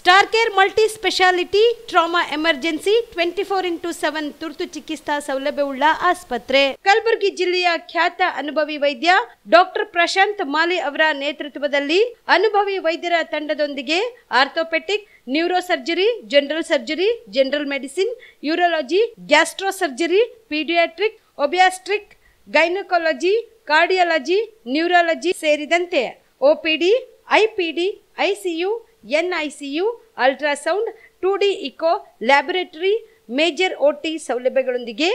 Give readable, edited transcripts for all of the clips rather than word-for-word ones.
Star care multi speciality trauma emergency 24x7 ತುರ್ತು ಚಿಕಿತ್ಸಾ ಸೌಲಭ್ಯವುಳ್ಳ ಆಸ್ಪತ್ರೆ. ಕಲಬುರಗಿ ಜಿಲ್ಲೆಯ ಖ್ಯಾತ ಅನುಭವಿ ವೈದ್ಯ ಡಾಕ್ಟರ್ ಪ್ರಶಾಂತ್ ಮಾಲಿ ಅವರ ನೇತೃತ್ವದಲ್ಲಿ ಅನುಭವಿ ವೈದ್ಯರ ತಂಡದೊಂದಿಗೆ orthopaedic, neuro surgery, general surgery, general medicine, urology, gastro surgery, paediatric, obstetric, gynaecology, cardiology, neurology ಸೇರಿದಂತೆ OPD, IPD, ICU, NICU, ultrasound, 2D echo, laboratory, major OT ಸೌಲಭ್ಯಗಳೊಂದಿಗೆ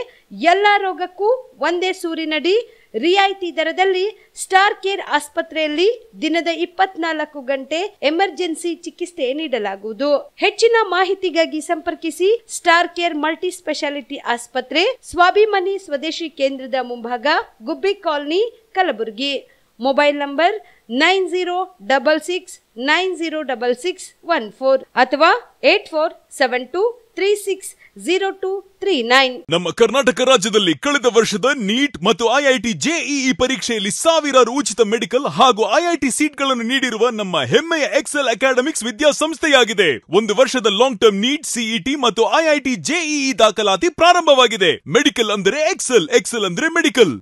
ಎಲ್ಲ ರೋಗಕ್ಕೂ ಒಂದೇ ಸೂರಿನಡಿ ರಿಯಾಯಿತಿ ದರದಲ್ಲಿ ಸ್ಟಾರ್ ಕೇರ್ ಆಸ್ಪತ್ರೆಯಲ್ಲಿ ದಿನದ 24 ಗಂಟೆ ಎಮರ್ಜೆನ್ಸಿ ಚಿಕಿತ್ಸೆ ನೀಡಲಾಗುವುದು. ಹೆಚ್ಚಿನ ಮಾಹಿತಿಗಾಗಿ ಸಂಪರ್ಕಿಸಿ ಸ್ಟಾರ್ ಕೇರ್ ಮಲ್ಟಿ ಸ್ಪೆಷಾಲಿಟಿ ಆಸ್ಪತ್ರೆ, ಸ್ವಾಭಿಮಾನಿ ಸ್ವದೇಶಿ ಕೇಂದ್ರದ ಮುಂಭಾಗ, ಗುಬ್ಬಿ ಕಾಲನಿ, ಕಲಬುರಗಿ. ಮೊಬೈಲ್ ನಂಬರ್ 9066906614 ಅಥವಾ 8472360239. ನಮ್ಮ ಕರ್ನಾಟಕ ರಾಜ್ಯದಲ್ಲಿ ಕಳೆದ ವರ್ಷದ ನೀಟ್ ಮತ್ತು IIT JEE ಪರೀಕ್ಷೆಯಲ್ಲಿ ಸಾವಿರಾರು ಉಚಿತ ಮೆಡಿಕಲ್ ಹಾಗೂ IIT ಸೀಟ್ಗಳನ್ನು ನೀಡಿರುವ ನಮ್ಮ ಹೆಮ್ಮೆಯ ಎಕ್ಸೆಲ್ ಅಕಾಡೆಮಿಕ್ಸ್ ವಿದ್ಯಾಸಂಸ್ಥೆಯಾಗಿದೆ. ಒಂದು ವರ್ಷದ ಲಾಂಗ್ ಟರ್ಮ್ ನೀಟ್, CET ಮತ್ತು IIT JEE ದಾಖಲಾತಿ ಪ್ರಾರಂಭವಾಗಿದೆ. ಮೆಡಿಕಲ್ ಅಂದರೆ ಎಕ್ಸೆಲ್, ಎಕ್ಸೆಲ್ ಅಂದ್ರೆ ಮೆಡಿಕಲ್.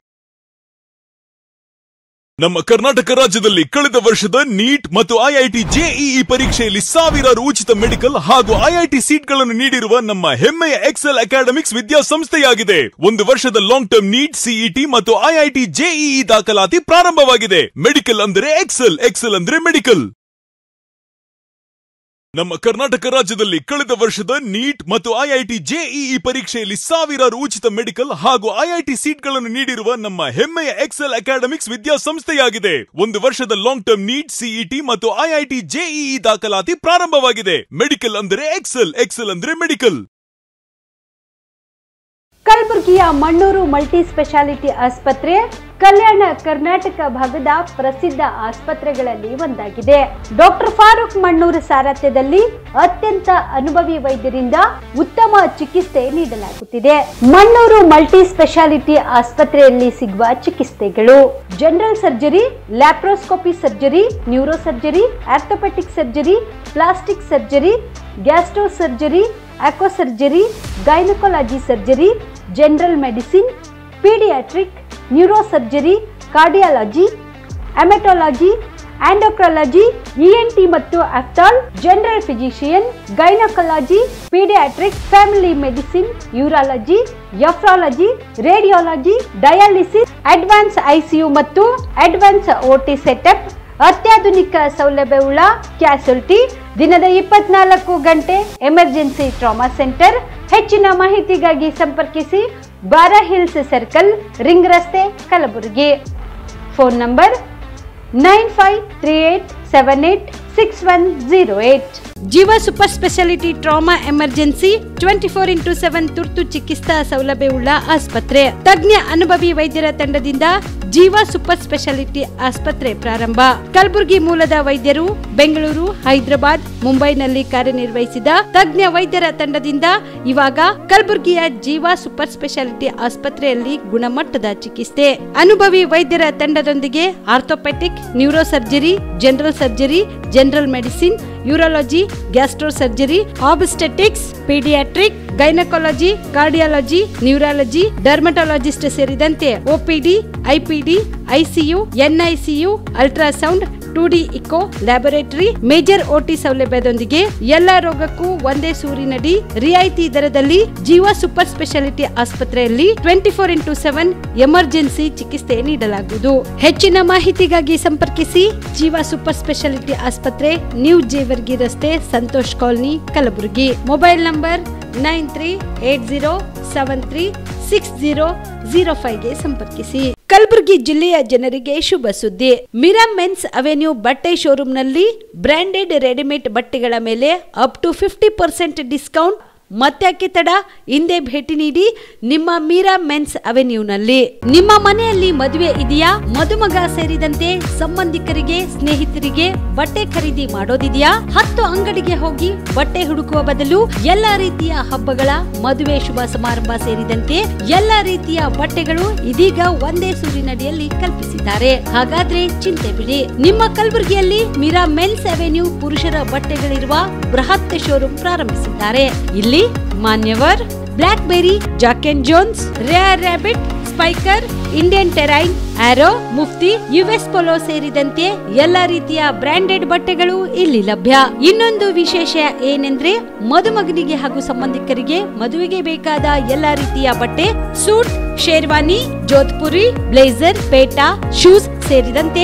ನಮ್ಮ ಕರ್ನಾಟಕ ರಾಜ್ಯದಲ್ಲಿ ಕಳೆದ ವರ್ಷದ ನೀಟ್ ಮತ್ತು IIT JEE ಪರೀಕ್ಷೆಯಲ್ಲಿ ಸಾವಿರಾರು ಉಚಿತ ಮೆಡಿಕಲ್ ಹಾಗೂ IIT ಸೀಟ್ಗಳನ್ನು ನೀಡಿರುವ ನಮ್ಮ ಹೆಮ್ಮೆಯ ಎಕ್ಸೆಲ್ ಅಕಾಡೆಮಿಕ್ಸ್ ವಿದ್ಯಾಸಂಸ್ಥೆಯಾಗಿದೆ. ಒಂದು ವರ್ಷದ ಲಾಂಗ್ ಟರ್ಮ್ ನೀಟ್, CET ಮತ್ತು IIT JEE ದಾಖಲಾತಿ ಪ್ರಾರಂಭವಾಗಿದೆ. ಮೆಡಿಕಲ್ ಅಂದರೆ ಎಕ್ಸೆಲ್, ಎಕ್ಸೆಲ್ ಅಂದ್ರೆ ಮೆಡಿಕಲ್. ನಮ್ಮ ಕರ್ನಾಟಕ ರಾಜ್ಯದಲ್ಲಿ ಕಳೆದ ವರ್ಷದ ನೀಟ್ ಮತ್ತು IIT JEE ಪರೀಕ್ಷೆಯಲ್ಲಿ ಸಾವಿರಾರು ಉಚಿತ ಮೆಡಿಕಲ್ ಹಾಗೂ IIT ಸೀಟ್ಗಳನ್ನು ನೀಡಿರುವ ನಮ್ಮ ಹೆಮ್ಮೆಯ ಎಕ್ಸೆಲ್ ಅಕಾಡೆಮಿಕ್ಸ್ ವಿದ್ಯಾಸಂಸ್ಥೆಯಾಗಿದೆ. ಒಂದು ವರ್ಷದ ಲಾಂಗ್ ಟರ್ಮ್ ನೀಟ್, CET ಮತ್ತು IIT JEE ದಾಖಲಾತಿ ಪ್ರಾರಂಭವಾಗಿದೆ. ಮೆಡಿಕಲ್ ಅಂದರೆ ಎಕ್ಸೆಲ್, ಎಕ್ಸೆಲ್ ಅಂದ್ರೆ ಮೆಡಿಕಲ್. ಕಲಬುರಗಿಯ ಮಣ್ಣೂರು ಮಲ್ಟಿ ಸ್ಪೆಷಾಲಿಟಿ ಆಸ್ಪತ್ರೆ ಕಲ್ಯಾಣ ಕರ್ನಾಟಕ ಭಾಗದ ಪ್ರಸಿದ್ಧ ಆಸ್ಪತ್ರೆಗಳಲ್ಲಿ ಒಂದಾಗಿದೆ. ಡಾಕ್ಟರ್ ಫಾರೂಕ್ ಮಣ್ಣೂರು ಸಾರಥ್ಯದಲ್ಲಿ ಅತ್ಯಂತ ಅನುಭವಿ ವೈದ್ಯರಿಂದ ಉತ್ತಮ ಚಿಕಿತ್ಸೆ ನೀಡಲಾಗುತ್ತಿದೆ. ಮಣ್ಣೂರು ಮಲ್ಟಿ ಸ್ಪೆಷಾಲಿಟಿ ಆಸ್ಪತ್ರೆಯಲ್ಲಿ ಸಿಗುವ ಚಿಕಿತ್ಸೆಗಳು: general surgery, laparoscopy surgery, neuro surgery, orthopaedic surgery, plastic surgery, gastro surgery, aqua surgery, gynaecology surgery, general medicine, paediatric, neuro surgery, cardiology, haematology, endocrinology, ENT ಮತ್ತು ophthal, general physician, gynaecology, paediatric, family medicine, urology, nephrology, radiology, dialysis, advance ICU ಮತ್ತು advance OT setup, ಅತ್ಯಾಧುನಿಕ ಸೌಲಭ್ಯವುಳ್ಳ ಕ್ಯಾಸುಲಿಟಿ, ದಿನದ 24 ಗಂಟೆ emergency trauma centre. ಹೆಚ್ಚಿನ ಮಾಹಿತಿಗಾಗಿ ಸಂಪರ್ಕಿಸಿ ಬಾರಾ hills circle, ring ರಸ್ತೆ, ಕಲಬುರಗಿ. Phone number 9538786108. ಜೀವ super speciality trauma emergency 24x7 ತುರ್ತು ಚಿಕಿತ್ಸಾ ಸೌಲಭ್ಯವುಳ್ಳ ಆಸ್ಪತ್ರೆ. ತಜ್ಞ ಅನುಭವಿ ವೈದ್ಯರ ತಂಡದಿಂದ ಜೀವ ಸೂಪರ್ ಸ್ಪೆಷಾಲಿಟಿ ಆಸ್ಪತ್ರೆ ಪ್ರಾರಂಭ. ಕಲಬುರಗಿ ಮೂಲದ ವೈದ್ಯರು ಬೆಂಗಳೂರು, ಹೈದರಾಬಾದ್, ಮುಂಬೈನಲ್ಲಿ ಕಾರ್ಯನಿರ್ವಹಿಸಿದ ತಜ್ಞ ವೈದ್ಯರ ತಂಡದಿಂದ ಇವಾಗ ಕಲಬುರಗಿಯ ಜೀವ ಸೂಪರ್ ಸ್ಪೆಷಾಲಿಟಿ ಆಸ್ಪತ್ರೆಯಲ್ಲಿ ಗುಣಮಟ್ಟದ ಚಿಕಿತ್ಸೆ. ಅನುಭವಿ ವೈದ್ಯರ ತಂಡದೊಂದಿಗೆ orthopaedic, neuro surgery, general surgery, general medicine, urology, gastro surgery, obstetrics, paediatric, gynaecology, cardiology, neurology, dermatologist ಸೇರಿದಂತೆ OPD, IPD, ICU, NICU, ultrasound, 2D echo, laboratory, major OT ಸೌಲಭ್ಯದೊಂದಿಗೆ ಎಲ್ಲ ರೋಗಕ್ಕೂ ಒಂದೇ ಸೂರಿನಡಿ ರಿಯಾಯಿತಿ ದರದಲ್ಲಿ ಜೀವ ಸೂಪರ್ ಸ್ಪೆಷಾಲಿಟಿ ಆಸ್ಪತ್ರೆಯಲ್ಲಿ 24x7 ಎಮರ್ಜೆನ್ಸಿ ಚಿಕಿತ್ಸೆ ನೀಡಲಾಗುವುದು. ಹೆಚ್ಚಿನ ಮಾಹಿತಿಗಾಗಿ ಸಂಪರ್ಕಿಸಿ ಜೀವ ಸೂಪರ್ ಸ್ಪೆಷಾಲಿಟಿ ಆಸ್ಪತ್ರೆ, ನ್ಯೂ ಜೇವರ್ಗಿ ರಸ್ತೆ, Santosh colony, Kalaburagi. Mobile number 9380736005 ಗೆ ಸಂಪರ್ಕಿಸಿ. ಕಲಬುರಗಿ ಜಿಲ್ಲೆಯ ಜನರಿಗೆ ಶುಭ ಸುದ್ದಿ. ಮಿರಾ ಮೆನ್ಸ್ ಅವೆನ್ಯೂ ಬಟ್ಟೆ ಶೋರೂಮ್ನಲ್ಲಿ ಬ್ರಾಂಡೆಡ್ ರೆಡಿಮೇಡ್ ಬಟ್ಟೆಗಳ ಮೇಲೆ ಅಪ್ ಟು 50% ಡಿಸ್ಕೌಂಟ್ ಮತ್ತ್ಯಾಕೆ ತಡ, ಹಿಂದೆ ಭೇಟಿ ನೀಡಿ ನಿಮ್ಮ ಮೀರಾ ಮೆನ್ಸ್ ಅವೆನ್ಯೂನಲ್ಲಿ. ನಿಮ್ಮ ಮನೆಯಲ್ಲಿ ಮದುವೆ ಇದೆಯಾ, ಮದುಮಗ ಸೇರಿದಂತೆ ಸಂಬಂಧಿಕರಿಗೆ ಸ್ನೇಹಿತರಿಗೆ ಬಟ್ಟೆ ಖರೀದಿ ಮಾಡೋದಿದೆಯಾ? 10 ಅಂಗಡಿಗೆ ಹೋಗಿ ಬಟ್ಟೆ ಹುಡುಕುವ ಬದಲು ಎಲ್ಲಾ ರೀತಿಯ ಹಬ್ಬಗಳ, ಮದುವೆ, ಶುಭ ಸಮಾರಂಭ ಸೇರಿದಂತೆ ಎಲ್ಲಾ ರೀತಿಯ ಬಟ್ಟೆಗಳು ಇದೀಗ ಒಂದೇ ಸೂರಿನಡಿಯಲ್ಲಿ ಕಲ್ಪಿಸಿದ್ದಾರೆ. ಹಾಗಾದ್ರೆ ಚಿಂತೆ ಬಿಡಿ, ನಿಮ್ಮ ಕಲಬುರಗಿಯಲ್ಲಿ ಮೀರಾ ಮೆನ್ಸ್ ಅವೆನ್ಯೂ ಪುರುಷರ ಬಟ್ಟೆಗಳಿರುವ ಬೃಹತ್ ಶೋರೂಮ್ ಪ್ರಾರಂಭಿಸಿದ್ದಾರೆ. ಇಲ್ಲಿ Manyavar, BlackBerry, Jack and Jones, Rare Rabbit, Spykar, Indian Terrain, Arrow, Mufti, US Polo ಸೇರಿದಂತೆ ಎಲ್ಲಾ ರೀತಿಯ ಬ್ರಾಂಡೆಡ್ ಬಟ್ಟೆಗಳು ಇಲ್ಲಿ ಲಭ್ಯ. ಇನ್ನೊಂದು ವಿಶೇಷ ಏನೆಂದ್ರೆ, ಮದುಮಗನಿಗೆ ಹಾಗೂ ಸಂಬಂಧಿಕರಿಗೆ ಮದುವೆಗೆ ಬೇಕಾದ ಎಲ್ಲಾ ರೀತಿಯ ಬಟ್ಟೆ, ಸೂಟ್, ಶೇರ್ವಾನಿ, ಜೋಧ್ಪುರಿ, ಬ್ಲೇಸರ್, ಪೇಟಾ, ಶೂಸ್ ಸೇರಿದಂತೆ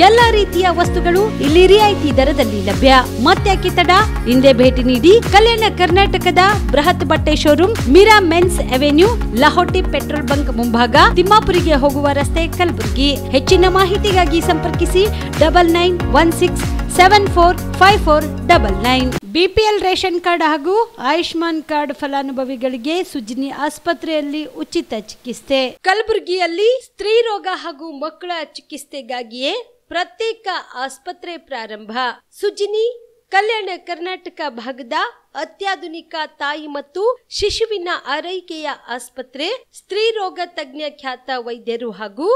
ಎಲ್ಲಾ ರೀತಿಯ ವಸ್ತುಗಳು ಇಲ್ಲಿ ರಿಯಾಯಿತಿ ದರದಲ್ಲಿ ಲಭ್ಯ. ಮತ್ತ್ಯಾಕೆ ತಡ, ಹಿಂದೆ ಭೇಟಿ ನೀಡಿ. ಕಲ್ಯಾಣ ಕರ್ನಾಟಕದ ಬೃಹತ್ ಬಟ್ಟೆ showroom Meera men's avenue, Lahoti petrol bunk ಮುಂಭಾಗ, ತಿಮ್ಮಾಪುರಿಗೆ ಹೋಗುವ ರಸ್ತೆ, ಕಲಬುರಗಿ. ಹೆಚ್ಚಿನ ಮಾಹಿತಿಗಾಗಿ ಸಂಪರ್ಕಿಸಿ 9916745499. ಬಿಪಿಎಲ್ ರೇಷನ್ ಕಾರ್ಡ್ ಹಾಗೂ ಆಯುಷ್ಮಾನ್ ಕಾರ್ಡ್ ಫಲಾನುಭವಿಗಳಿಗೆ ಸುಜ್ನಿ ಆಸ್ಪತ್ರೆಯಲ್ಲಿ ಉಚಿತ ಚಿಕಿತ್ಸೆ. ಕಲಬುರಗಿಯಲ್ಲಿ ಸ್ತ್ರೀ ರೋಗ ಹಾಗೂ ಮಕ್ಕಳ ಚಿಕಿತ್ಸೆಗಾಗಿಯೇ ಪ್ರತ್ಯೇಕ ಆಸ್ಪತ್ರೆ ಪ್ರಾರಂಭ. ಸುಜ್ನಿ ಕಲ್ಯಾಣ ಕರ್ನಾಟಕ ಭಾಗದ ಅತ್ಯಾಧುನಿಕ ತಾಯಿ ಮತ್ತು ಶಿಶುವಿನ ಆರೈಕೆಯ ಆಸ್ಪತ್ರೆ. ಸ್ತ್ರೀ ರೋಗ ತಜ್ಞ ಖ್ಯಾತ ವೈದ್ಯರು ಹಾಗೂ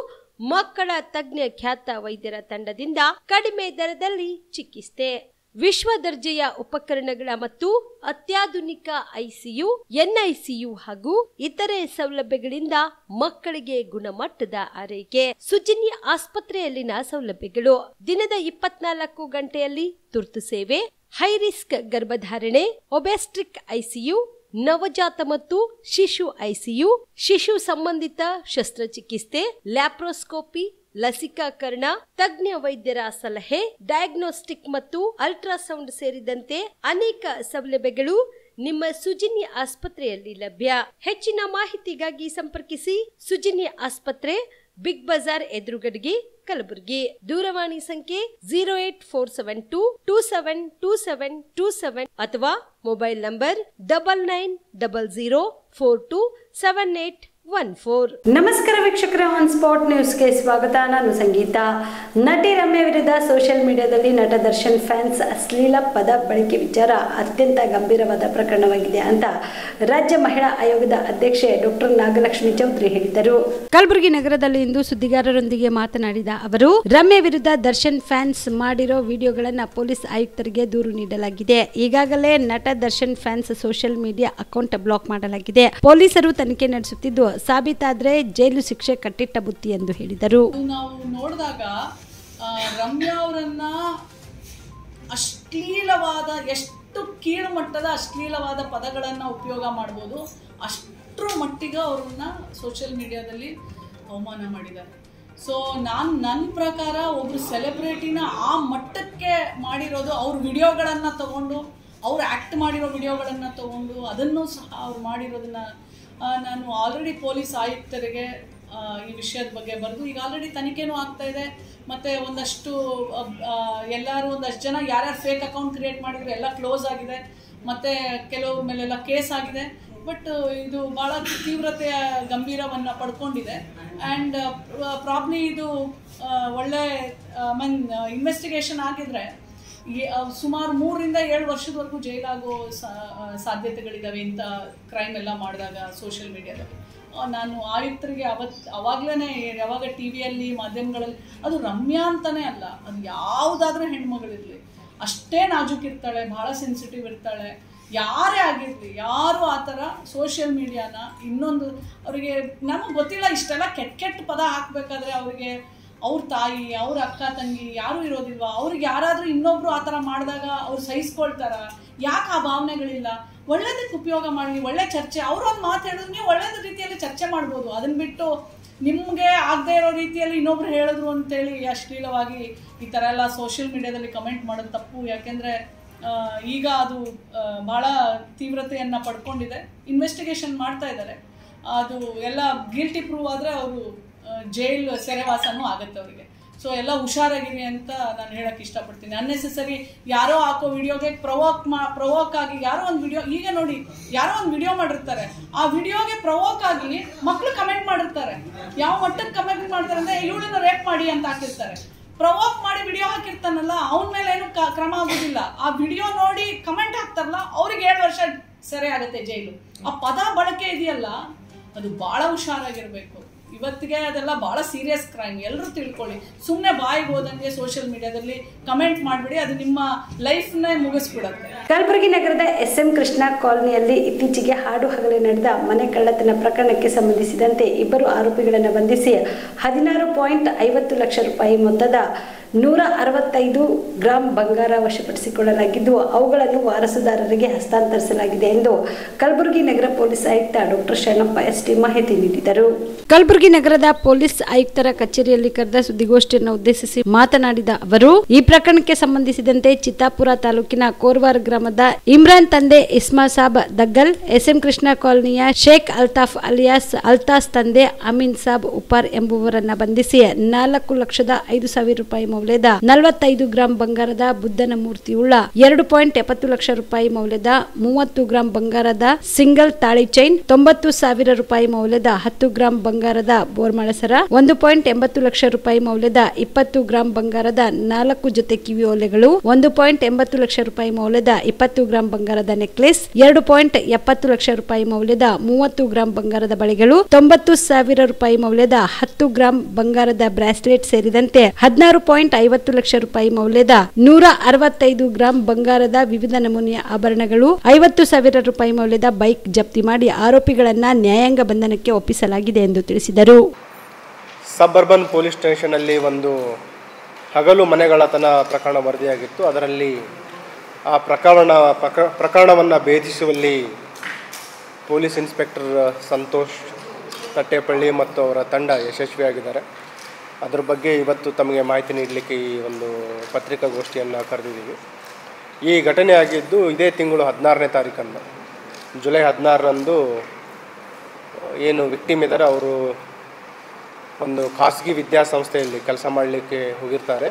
ಮಕ್ಕಳ ತಜ್ಞ ಖ್ಯಾತ ವೈದ್ಯರ ತಂಡದಿಂದ ಕಡಿಮೆ ದರದಲ್ಲಿ ಚಿಕಿತ್ಸೆ, ವಿಶ್ವ ದರ್ಜೆಯ ಉಪಕರಣಗಳ ಮತ್ತು ಅತ್ಯಾಧುನಿಕ ಐಸಿಯು, ಎನ್ಐಸಿಯು ಹಾಗೂ ಇತರೆ ಸೌಲಭ್ಯಗಳಿಂದ ಮಕ್ಕಳಿಗೆ ಗುಣಮಟ್ಟದ ಆರೈಕೆ. ಸುಜ್ನಿ ಆಸ್ಪತ್ರೆಯಲ್ಲಿನ ಸೌಲಭ್ಯಗಳು: ದಿನದ 24 ಗಂಟೆಯಲ್ಲಿ ತುರ್ತು ಸೇವೆ, ಹೈ ರಿಸ್ಕ್ ಗರ್ಭಧಾರಣೆ, ಒಬೆಸ್ಟ್ರಿಕ್ ಐಸಿಯು, ನವಜಾತ ಮತ್ತು ಶಿಶು ಐಸಿಯು, ಶಿಶು ಸಂಬಂಧಿತ ಶಸ್ತ್ರಚಿಕಿತ್ಸೆ, ಲ್ಯಾಪ್ರೋಸ್ಕೋಪಿ, ಲಸಿಕಾಕರಣ, ತಜ್ಞ ವೈದ್ಯರ ಸಲಹೆ, ಡಯಾಗ್ನೋಸ್ಟಿಕ್ ಮತ್ತು ಅಲ್ಟ್ರಾಸೌಂಡ್ ಸೇರಿದಂತೆ ಅನೇಕ ಸೌಲಭ್ಯಗಳು ನಿಮ್ಮ ಸುಜ್ನಿ ಆಸ್ಪತ್ರೆಯಲ್ಲಿ ಲಭ್ಯ. ಹೆಚ್ಚಿನ ಮಾಹಿತಿಗಾಗಿ ಸಂಪರ್ಕಿಸಿ ಸುಜ್ನಿ ಆಸ್ಪತ್ರೆ, ಬಿಗ್ ಬಜಾರ್ ಎದುರುಗಡೆಗೆ, ಕಲಬುರಗಿ. ದೂರವಾಣಿ ಸಂಖ್ಯೆ 08472272727 ಅಥವಾ ಮೊಬೈಲ್ ನಂಬರ್ 9900427814. ನಮಸ್ಕಾರ ವೀಕ್ಷಕರೇ, ಆನ್ ಸ್ಪಾಟ್ ನ್ಯೂಸ್ಗೆ ಸ್ವಾಗತ. ನಾನು ಸಂಗೀತ. ನಟಿ ರಮ್ಯಾ ವಿರುದ್ಧ ಸೋಷಿಯಲ್ ಮೀಡಿಯಾದಲ್ಲಿ ನಟ ದರ್ಶನ್ ಫ್ಯಾನ್ಸ್ ಅಶ್ಲೀಲ ಪದ ಬಳಕೆ ವಿಚಾರ ಅತ್ಯಂತ ಗಂಭೀರವಾದ ಪ್ರಕರಣವಾಗಿದೆ ಅಂತ ರಾಜ್ಯ ಮಹಿಳಾ ಆಯೋಗದ ಅಧ್ಯಕ್ಷೆ ಡಾಕ್ಟರ್ ನಾಗಲಕ್ಷ್ಮಿ ಚೌಧರಿ ಹೇಳಿದರು. ಕಲಬುರಗಿ ನಗರದಲ್ಲಿ ಇಂದು ಸುದ್ದಿಗಾರರೊಂದಿಗೆ ಮಾತನಾಡಿದ ಅವರು, ರಮ್ಯಾ ವಿರುದ್ಧ ದರ್ಶನ್ ಫ್ಯಾನ್ಸ್ ಮಾಡಿರೋ ವಿಡಿಯೋಗಳನ್ನ ಪೊಲೀಸ್ ಆಯುಕ್ತರಿಗೆ ದೂರು ನೀಡಲಾಗಿದೆ. ಈಗಾಗಲೇ ನಟ Darshan fans social media account block ಮಾಡಲಾಗಿದೆ. ಪೊಲೀಸರು ತನಿಖೆ ನಡೆಸುತ್ತಿದ್ದು ಸಾಬೀತಾದ್ರೆ ಜೈಲು ಶಿಕ್ಷೆ ಕಟ್ಟಿಟ್ಟ ಬುತ್ತಿ ಎಂದು ಹೇಳಿದರು. ನಾವು ನೋಡಿದಾಗ ರಮ್ಯಾ ಅವರನ್ನ ಅಶ್ಲೀಲವಾದ, ಎಷ್ಟು ಕೀಳು ಮಟ್ಟದ ಅಶ್ಲೀಲವಾದ ಪದಗಳನ್ನು ಉಪಯೋಗ ಮಾಡ್ಬೋದು, ಅಷ್ಟರ ಮಟ್ಟಿಗೆ ಅವ್ರನ್ನ ಸೋಷಿಯಲ್ ಮೀಡಿಯಾದಲ್ಲಿ ಅವಮಾನ ಮಾಡಿದ್ದಾರೆ. ಸೊ ನನ್ನ ಪ್ರಕಾರ ಒಬ್ರು ಸೆಲೆಬ್ರಿಟಿನ ಆ ಮಟ್ಟಕ್ಕೆ ಮಾಡಿರೋದು, ಅವ್ರ ವಿಡಿಯೋಗಳನ್ನು ತಗೊಂಡು, ಅವ್ರು ಆ್ಯಕ್ಟ್ ಮಾಡಿರೋ ವಿಡಿಯೋಗಳನ್ನು ತಗೊಂಡು ಅದನ್ನು ಸಹ ಅವ್ರು ಮಾಡಿರೋದನ್ನ ನಾನು ಆಲ್ರೆಡಿ ಪೊಲೀಸ್ ಆಯುಕ್ತರಿಗೆ ಈ ವಿಷಯದ ಬಗ್ಗೆ ಬರೆದು, ಈಗ ಆಲ್ರೆಡಿ ತನಿಖೆನೂ ಆಗ್ತಾ ಇದೆ. ಮತ್ತು ಒಂದಷ್ಟು ಜನ ಯಾರ್ಯಾರು ಫೇಕ್ ಅಕೌಂಟ್ ಕ್ರಿಯೇಟ್ ಮಾಡಿದ್ರು ಎಲ್ಲ ಕ್ಲೋಸ್ ಆಗಿದೆ, ಮತ್ತು ಕೆಲವ್ರ ಮೇಲೆಲ್ಲ ಕೇಸ್ ಆಗಿದೆ. ಬಟ್ ಇದು ಭಾಳ ತೀವ್ರತೆಯ ಗಂಭೀರವನ್ನು ಪಡ್ಕೊಂಡಿದೆ. ಆ್ಯಂಡ್ ಪ್ರಾಬ್ಲಿ ಇದು ಒಳ್ಳೆ ಇನ್ವೆಸ್ಟಿಗೇಷನ್ ಆಗಿದ್ರೆ ಸುಮಾರು 3 ರಿಂದ 7 ವರ್ಷದವರೆಗೂ ಜೈಲಾಗೋ ಸಾಧ್ಯತೆಗಳಿದ್ದಾವೆ ಇಂಥ ಕ್ರೈಮ್ ಎಲ್ಲ ಮಾಡಿದಾಗ ಸೋಷಿಯಲ್ ಮೀಡಿಯಾದಲ್ಲಿ. ನಾನು ಆಯುಕ್ತರಿಗೆ ಅವಾಗಲೇ ಯಾವಾಗ ಟಿ ವಿಯಲ್ಲಿ ಮಾಧ್ಯಮಗಳಲ್ಲಿ, ಅದು ರಮ್ಯಾ ಅಂತಲೇ ಅಲ್ಲ, ಅದು ಯಾವುದಾದ್ರೂ ಹೆಣ್ಮಗಳಿರಲಿ ಅಷ್ಟೇ ನಾಜೂಕಿರ್ತಾಳೆ, ಭಾಳ ಸೆನ್ಸಿಟಿವ್ ಇರ್ತಾಳೆ. ಯಾರೇ ಆಗಿರಲಿ, ಯಾರು ಆ ಥರ ಸೋಷಿಯಲ್ ಮೀಡಿಯಾನ ಇನ್ನೊಂದು ಅವರಿಗೆ ನಮಗೆ ಗೊತ್ತಿಲ್ಲ, ಇಷ್ಟೆಲ್ಲ ಕೆಟ್ಟ ಪದ ಹಾಕಬೇಕಾದ್ರೆ ಅವರಿಗೆ ಅವ್ರ ತಾಯಿ, ಅವ್ರ ಅಕ್ಕ ತಂಗಿ ಯಾರೂ ಇರೋದಿಲ್ವಾ? ಅವ್ರಿಗೆ ಯಾರಾದರೂ ಇನ್ನೊಬ್ರು ಆ ಥರ ಮಾಡಿದಾಗ ಅವ್ರು ಸಹಿಸ್ಕೊಳ್ತಾರ? ಯಾಕೆ ಆ ಭಾವನೆಗಳಿಲ್ಲ? ಒಳ್ಳೇದಕ್ಕೆ ಉಪಯೋಗ ಮಾಡಲಿ, ಒಳ್ಳೆ ಚರ್ಚೆ. ಅವ್ರೊಂದು ಮಾತು ಹೇಳಿದ್ರು ನೀವು ಒಳ್ಳೇದ ರೀತಿಯಲ್ಲಿ ಚರ್ಚೆ ಮಾಡ್ಬೋದು. ಅದನ್ನ ಬಿಟ್ಟು ನಿಮಗೆ ಆಗದೆ ಇರೋ ರೀತಿಯಲ್ಲಿ ಇನ್ನೊಬ್ರು ಹೇಳಿದ್ರು ಅಂತೇಳಿ ಅಶ್ಲೀಲವಾಗಿ ಈ ಥರ ಎಲ್ಲ ಸೋಷಿಯಲ್ ಮೀಡಿಯಾದಲ್ಲಿ ಕಮೆಂಟ್ ಮಾಡೋದು ತಪ್ಪು. ಯಾಕೆಂದರೆ ಈಗ ಅದು ಭಾಳ ತೀವ್ರತೆಯನ್ನು ಪಡ್ಕೊಂಡಿದೆ. ಇನ್ವೆಸ್ಟಿಗೇಷನ್ ಮಾಡ್ತಾ ಇದ್ದಾರೆ. ಅದು ಎಲ್ಲ ಗಿಲ್ಟಿ ಪ್ರೂವ್ ಆದರೆ ಅವರು ಜೈಲ್ ಸೆರೆವಾಸನೂ ಆಗುತ್ತೆ ಅವರಿಗೆ. ಸೊ ಎಲ್ಲ ಹುಷಾರಾಗಿರಿ ಅಂತ ನಾನು ಹೇಳಕ್ಕೆ ಇಷ್ಟಪಡ್ತೀನಿ. ಅನ್ನೆಸೆಸರಿ ಯಾರೋ ಹಾಕೋ ವಿಡಿಯೋಗೆ ಪ್ರವೋಕ್ ಆಗಿ ಯಾರೋ ಒಂದು ವಿಡಿಯೋ, ಈಗ ನೋಡಿ ಯಾರೋ ಒಂದು ವಿಡಿಯೋ ಮಾಡಿರ್ತಾರೆ, ಆ ವಿಡಿಯೋಗೆ ಪ್ರವೋಕ್ ಆಗಿ ಮಕ್ಕಳು ಕಮೆಂಟ್ ಮಾಡಿರ್ತಾರೆ. ಯಾವ ಮಟ್ಟಕ್ಕೆ ಕಮೆಂಟ್ ಮಾಡ್ತಾರೆ ಅಂದರೆ ಇವಳನ್ನ ರೇಪ್ ಮಾಡಿ ಅಂತ ಹಾಕಿರ್ತಾರೆ. ಪ್ರವೋಕ್ ಮಾಡಿ ವಿಡಿಯೋ ಹಾಕಿರ್ತಾನಲ್ಲ ಅವನ ಮೇಲೆ ಏನು ಕ್ರಮ ಆಗೋದಿಲ್ಲ. ಆ ವಿಡಿಯೋ ನೋಡಿ ಕಮೆಂಟ್ ಹಾಕ್ತಾರಲ್ಲ ಅವ್ರಿಗೆ 7 ವರ್ಷ ಸರಿ ಆಗುತ್ತೆ ಜೈಲು. ಆ ಪದ ಬಳಕೆ ಇದೆಯಲ್ಲ ಅದು ಭಾಳ ಹುಷಾರಾಗಿರ್ಬೇಕು. ಇವತ್ತಿಗೆ ಅದೆಲ್ಲ ಭಾಳ ಸೀರಿಯಸ್ ಕ್ರೈಮ್, ಎಲ್ಲರೂ ತಿಳ್ಕೊಳ್ಳಿ. ಸುಮ್ಮನೆ ಬಾಯಿಗೆ ಹೋದಂಗೆ ಸೋಷಿಯಲ್ ಮೀಡಿಯಾದಲ್ಲಿ ಕಮೆಂಟ್ ಮಾಡಿಬಿಡಿ, ಅದು ನಿಮ್ಮ ಲೈಫ್ನೇ ಮುಗಿಸ್ಬಿಡುತ್ತೆ. ಕಲಬುರಗಿ ನಗರದ SM ಕೃಷ್ಣ ಕಾಲೋನಿಯಲ್ಲಿ ಇತ್ತೀಚೆಗೆ ಹಾಡು ಹಗಲೇ ನಡೆದ ಮನೆ ಕಳ್ಳತನ ಪ್ರಕರಣಕ್ಕೆ ಸಂಬಂಧಿಸಿದಂತೆ ಇಬ್ಬರು ಆರೋಪಿಗಳನ್ನು ಬಂಧಿಸಿ 16.50 ಲಕ್ಷ ರೂಪಾಯಿ ಮೊತ್ತದ 165 ಗ್ರಾಂ ಬಂಗಾರ ವಶಪಡಿಸಿಕೊಳ್ಳಲಾಗಿದ್ದು ಅವುಗಳನ್ನು ವಾರಸುದಾರರಿಗೆ ಹಸ್ತಾಂತರಿಸಲಾಗಿದೆ ಎಂದು ಕಲಬುರಗಿ ನಗರ ಪೊಲೀಸ್ ಆಯುಕ್ತ ಡಾಕ್ಟರ್ ಶರಣಪ್ಪ ST ಮಾಹಿತಿ ನೀಡಿದರು. ಕಲಬುರಗಿ ನಗರದ ಪೊಲೀಸ್ ಆಯುಕ್ತರ ಕಚೇರಿಯಲ್ಲಿ ಕರೆದ ಸುದ್ದಿಗೋಷ್ಠಿಯನ್ನು ಉದ್ದೇಶಿಸಿ ಮಾತನಾಡಿದ ಅವರು, ಈ ಪ್ರಕರಣಕ್ಕೆ ಸಂಬಂಧಿಸಿದಂತೆ ಚಿತ್ತಾಪುರ ತಾಲೂಕಿನ ಕೋರ್ವಾರ್ ಗ್ರಾಮದ ಇಮ್ರಾನ್ ತಂದೆ ಇಸ್ಮಾ ಸಾಬ್ ದಗ್ಗಲ್, SM ಕೃಷ್ಣ ಕಾಲೋನಿಯ ಶೇಖ್ ಅಲ್ತಾಫ್ ಅಲಿಯಾಸ್ ಅಲ್ತಾಸ್ ತಂದೆ ಅಮೀನ್ ಸಾಬ್ ಉಪಾರ್ ಎಂಬುವರನ್ನ ಬಂಧಿಸಿ 4,05,000 ರೂಪಾಯಿ ಮೌಲ್ಯದ 45 ಗ್ರಾಂ ಬಂಗಾರದ ಬುದ್ಧನ ಮೂರ್ತಿಯುಳ್ಳ 2.70 ಲಕ್ಷ ರೂಪಾಯಿ ಮೌಲ್ಯದ 30 ಗ್ರಾಂ ಬಂಗಾರದ ಸಿಂಗಲ್ ತಾಳಿ ಚೈನ್, 90,000 ರೂಪಾಯಿ ಮೌಲ್ಯದ 10 ಗ್ರಾಂ ಬಂಗಾರದ ಬೋರ್ಮಳಸರ, 1.80 ಲಕ್ಷ ರೂಪಾಯಿ ಮೌಲ್ಯದ 20 ಗ್ರಾಂ ಬಂಗಾರದ 4 ಜೊತೆ ಕಿವಿ ಓಲೆಗಳು, 1.80 ಲಕ್ಷ ರೂಪಾಯಿ ಮೌಲ್ಯದ 20 ಗ್ರಾಂ ಬಂಗಾರದ ನೆಕ್ಲೆಸ್, 2.70 ಲಕ್ಷ ರೂಪಾಯಿ ಮೌಲ್ಯದ 30 ಗ್ರಾಂ ಬಂಗಾರದ ಬಳೆಗಳು, 90,000 ರೂಪಾಯಿ ಮೌಲ್ಯದ 10 ಗ್ರಾಂ ಬಂಗಾರದ ಬ್ರಾಸ್ಲೆಟ್ ಸೇರಿದಂತೆ 16.50 ಲಕ್ಷ ರೂಪಾಯಿ ಮೌಲ್ಯದ 165 ಗ್ರಾಂ ಬಂಗಾರದ ವಿವಿಧ ನಮೂನೆಯ ಆಭರಣಗಳು, 50,000 ರೂಪಾಯಿ ಮೌಲ್ಯದ ಬೈಕ್ ಜಪ್ತಿ ಮಾಡಿ ಆರೋಪಿಗಳನ್ನ ನ್ಯಾಯಾಂಗ ಬಂಧನಕ್ಕೆ ಒಪ್ಪಿಸಲಾಗಿದೆ ಎಂದು ತಿಳಿಸಿದರು. ಸಬ್ ಅರ್ಬನ್ ಪೊಲೀಸ್ ಸ್ಟೇಷನ್ ಅಲ್ಲಿ ಒಂದು ಹಗಲು ಮನೆಗಳ್ಳತನ ಪ್ರಕರಣ ವರದಿಯಾಗಿತ್ತು. ಅದರಲ್ಲಿ ಆ ಪ್ರಕರಣವನ್ನು ಭೇದಿಸುವಲ್ಲಿ ಪೊಲೀಸ್ ಇನ್ಸ್ಪೆಕ್ಟರ್ ಸಂತೋಷ್ ತಟ್ಟೆಪಳ್ಳಿ ಮತ್ತು ಅವರ ತಂಡ ಯಶಸ್ವಿಯಾಗಿದ್ದಾರೆ. ಅದರ ಬಗ್ಗೆ ಇವತ್ತು ತಮಗೆ ಮಾಹಿತಿ ನೀಡಲಿಕ್ಕೆ ಈ ಒಂದು ಪತ್ರಿಕಾಗೋಷ್ಠಿಯನ್ನು ಕರೆದಿದ್ದೀವಿ. ಈ ಘಟನೆ ಆಗಿದ್ದು ಇದೇ ತಿಂಗಳು 16ನೇ ತಾರೀಕಂದು, ಜುಲೈ 16ರಂದು ಏನು ವಿಕ್ಟಿಮ್ ಇದ್ದಾರೆ ಅವರು ಒಂದು ಖಾಸಗಿ ವಿದ್ಯಾಸಂಸ್ಥೆಯಲ್ಲಿ ಕೆಲಸ ಮಾಡಲಿಕ್ಕೆ ಹೋಗಿರ್ತಾರೆ.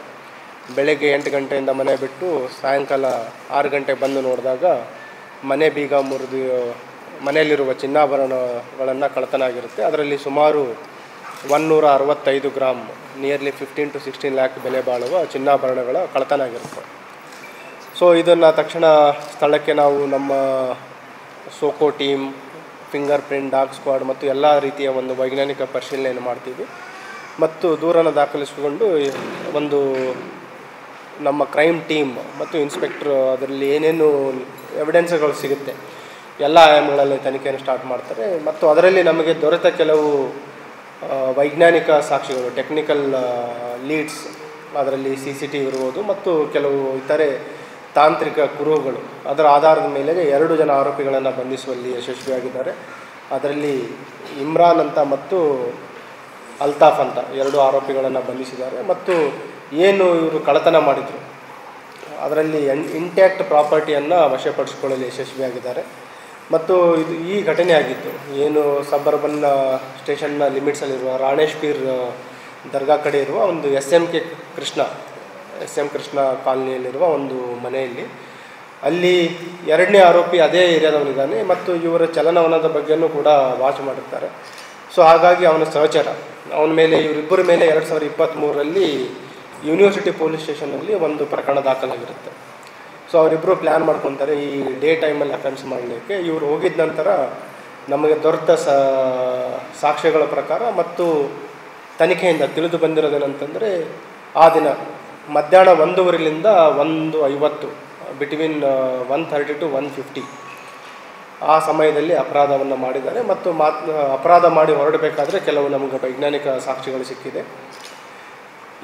ಬೆಳಗ್ಗೆ 8 ಗಂಟೆಯಿಂದ ಮನೆ ಬಿಟ್ಟು ಸಾಯಂಕಾಲ 6 ಗಂಟೆಗೆ ಬಂದು ನೋಡಿದಾಗ ಮನೆ ಬೀಗ ಮುರಿದು ಮನೆಯಲ್ಲಿರುವ ಚಿನ್ನಾಭರಣಗಳನ್ನು ಕಳ್ಳತನ ಆಗಿರುತ್ತೆ. ಅದರಲ್ಲಿ ಸುಮಾರು 165 ಗ್ರಾಮ್, ನಿಯರ್ಲಿ 15 to 16 ಲ್ಯಾಕ್ ಬೆಲೆ ಬಾಳುವ ಚಿನ್ನಾಭರಣಗಳ ಕಳ್ಳತನ ಆಗಿರುತ್ತೆ. ಸೊ ಇದನ್ನು ತಕ್ಷಣ ಸ್ಥಳಕ್ಕೆ ನಾವು ನಮ್ಮ SOCO team, finger print, dog squad ಮತ್ತು ಎಲ್ಲ ರೀತಿಯ ಒಂದು ವೈಜ್ಞಾನಿಕ ಪರಿಶೀಲನೆಯನ್ನು ಮಾಡ್ತೀವಿ ಮತ್ತು ದೂರನ್ನು ದಾಖಲಿಸಿಕೊಂಡು ಒಂದು ನಮ್ಮ ಕ್ರೈಮ್ ಟೀಮ್ ಮತ್ತು ಇನ್ಸ್ಪೆಕ್ಟ್ರು ಅದರಲ್ಲಿ ಏನೇನು ಎವಿಡೆನ್ಸ್ಗಳು ಸಿಗುತ್ತೆ ಎಲ್ಲ ಆಯಾಮಗಳಲ್ಲಿ ತನಿಖೆಯನ್ನು ಸ್ಟಾರ್ಟ್ ಮಾಡ್ತಾರೆ. ಮತ್ತು ಅದರಲ್ಲಿ ನಮಗೆ ದೊರೆತ ಕೆಲವು ವೈಜ್ಞಾನಿಕ ಸಾಕ್ಷಿಗಳು, ಟೆಕ್ನಿಕಲ್ ಲೀಡ್ಸ್, ಅದರಲ್ಲಿ CCTV ಇರ್ಬೋದು ಮತ್ತು ಕೆಲವು ಇತರೆ ತಾಂತ್ರಿಕ ಕುರುಹುಗಳು, ಅದರ ಆಧಾರದ ಮೇಲೆ 2 ಜನ ಆರೋಪಿಗಳನ್ನು ಬಂಧಿಸುವಲ್ಲಿ ಯಶಸ್ವಿಯಾಗಿದ್ದಾರೆ. ಅದರಲ್ಲಿ ಇಮ್ರಾನ್ ಅಂತ ಮತ್ತು ಅಲ್ತಾಫ್ ಅಂತ 2 ಆರೋಪಿಗಳನ್ನು ಬಂಧಿಸಿದ್ದಾರೆ. ಮತ್ತು ಏನು ಇವರು ಕಳ್ಳತನ ಮಾಡಿದರು ಅದರಲ್ಲಿ ಇಂಟ್ಯಾಕ್ಟ್ ಪ್ರಾಪರ್ಟಿಯನ್ನು ವಶಪಡಿಸಿಕೊಳ್ಳಲು ಯಶಸ್ವಿಯಾಗಿದ್ದಾರೆ. ಮತ್ತು ಇದು ಈ ಘಟನೆ ಆಗಿತ್ತು ಏನು ಸಬ್ ಅರ್ಬನ್ ಸ್ಟೇಷನ್ನ ಲಿಮಿಟ್ಸಲ್ಲಿರುವ ರಾಣೇಶ್ಪೀರ್ ದರ್ಗಾ ಕಡೆ ಇರುವ ಒಂದು SM ಕೃಷ್ಣ ಕಾಲನಿಯಲ್ಲಿರುವ ಒಂದು ಮನೆಯಲ್ಲಿ. ಅಲ್ಲಿ 2ನೇ ಆರೋಪಿ ಅದೇ ಏರಿಯಾದವನಿದ್ದಾನೆ ಮತ್ತು ಇವರ ಚಲನವಲನದ ಬಗ್ಗೆಯೂ ಕೂಡ ವಾಚ್ ಮಾಡಿರ್ತಾರೆ. ಸೊ ಹಾಗಾಗಿ ಅವನ ಸಹಚರ, ಅವನ ಮೇಲೆ ಇವರಿಬ್ಬರ ಮೇಲೆ 2023ರಲ್ಲಿ ಯೂನಿವರ್ಸಿಟಿ ಪೊಲೀಸ್ ಸ್ಟೇಷನಲ್ಲಿ ಒಂದು ಪ್ರಕರಣ ದಾಖಲಾಗಿರುತ್ತೆ. ಸೊ ಅವರಿಬ್ಬರು ಪ್ಲ್ಯಾನ್ ಮಾಡ್ಕೊತಾರೆ ಈ ಡೇ ಟೈಮಲ್ಲಿ ಅಫೆನ್ಸ್ ಮಾಡಲಿಕ್ಕೆ. ಇವರು ಹೋಗಿದ ನಂತರ ನಮಗೆ ದೊರೆತ ಸಾಕ್ಷ್ಯಗಳ ಪ್ರಕಾರ ಮತ್ತು ತನಿಖೆಯಿಂದ ತಿಳಿದು ಬಂದಿರೋದೇನಂತಂದರೆ ಆ ದಿನ ಮಧ್ಯಾಹ್ನ 1:15ರಿಂದ 1:50, ಬಿಟ್ವೀನ್ 1:30 to 1:50 ಆ ಸಮಯದಲ್ಲಿ ಅಪರಾಧವನ್ನು ಮಾಡಿದ್ದಾರೆ. ಮತ್ತು ಅಪರಾಧ ಮಾಡಿ ಹೊರಡಬೇಕಾದ್ರೆ ಕೆಲವು ನಮಗೆ ವೈಜ್ಞಾನಿಕ ಸಾಕ್ಷಿಗಳು ಸಿಕ್ಕಿದೆ.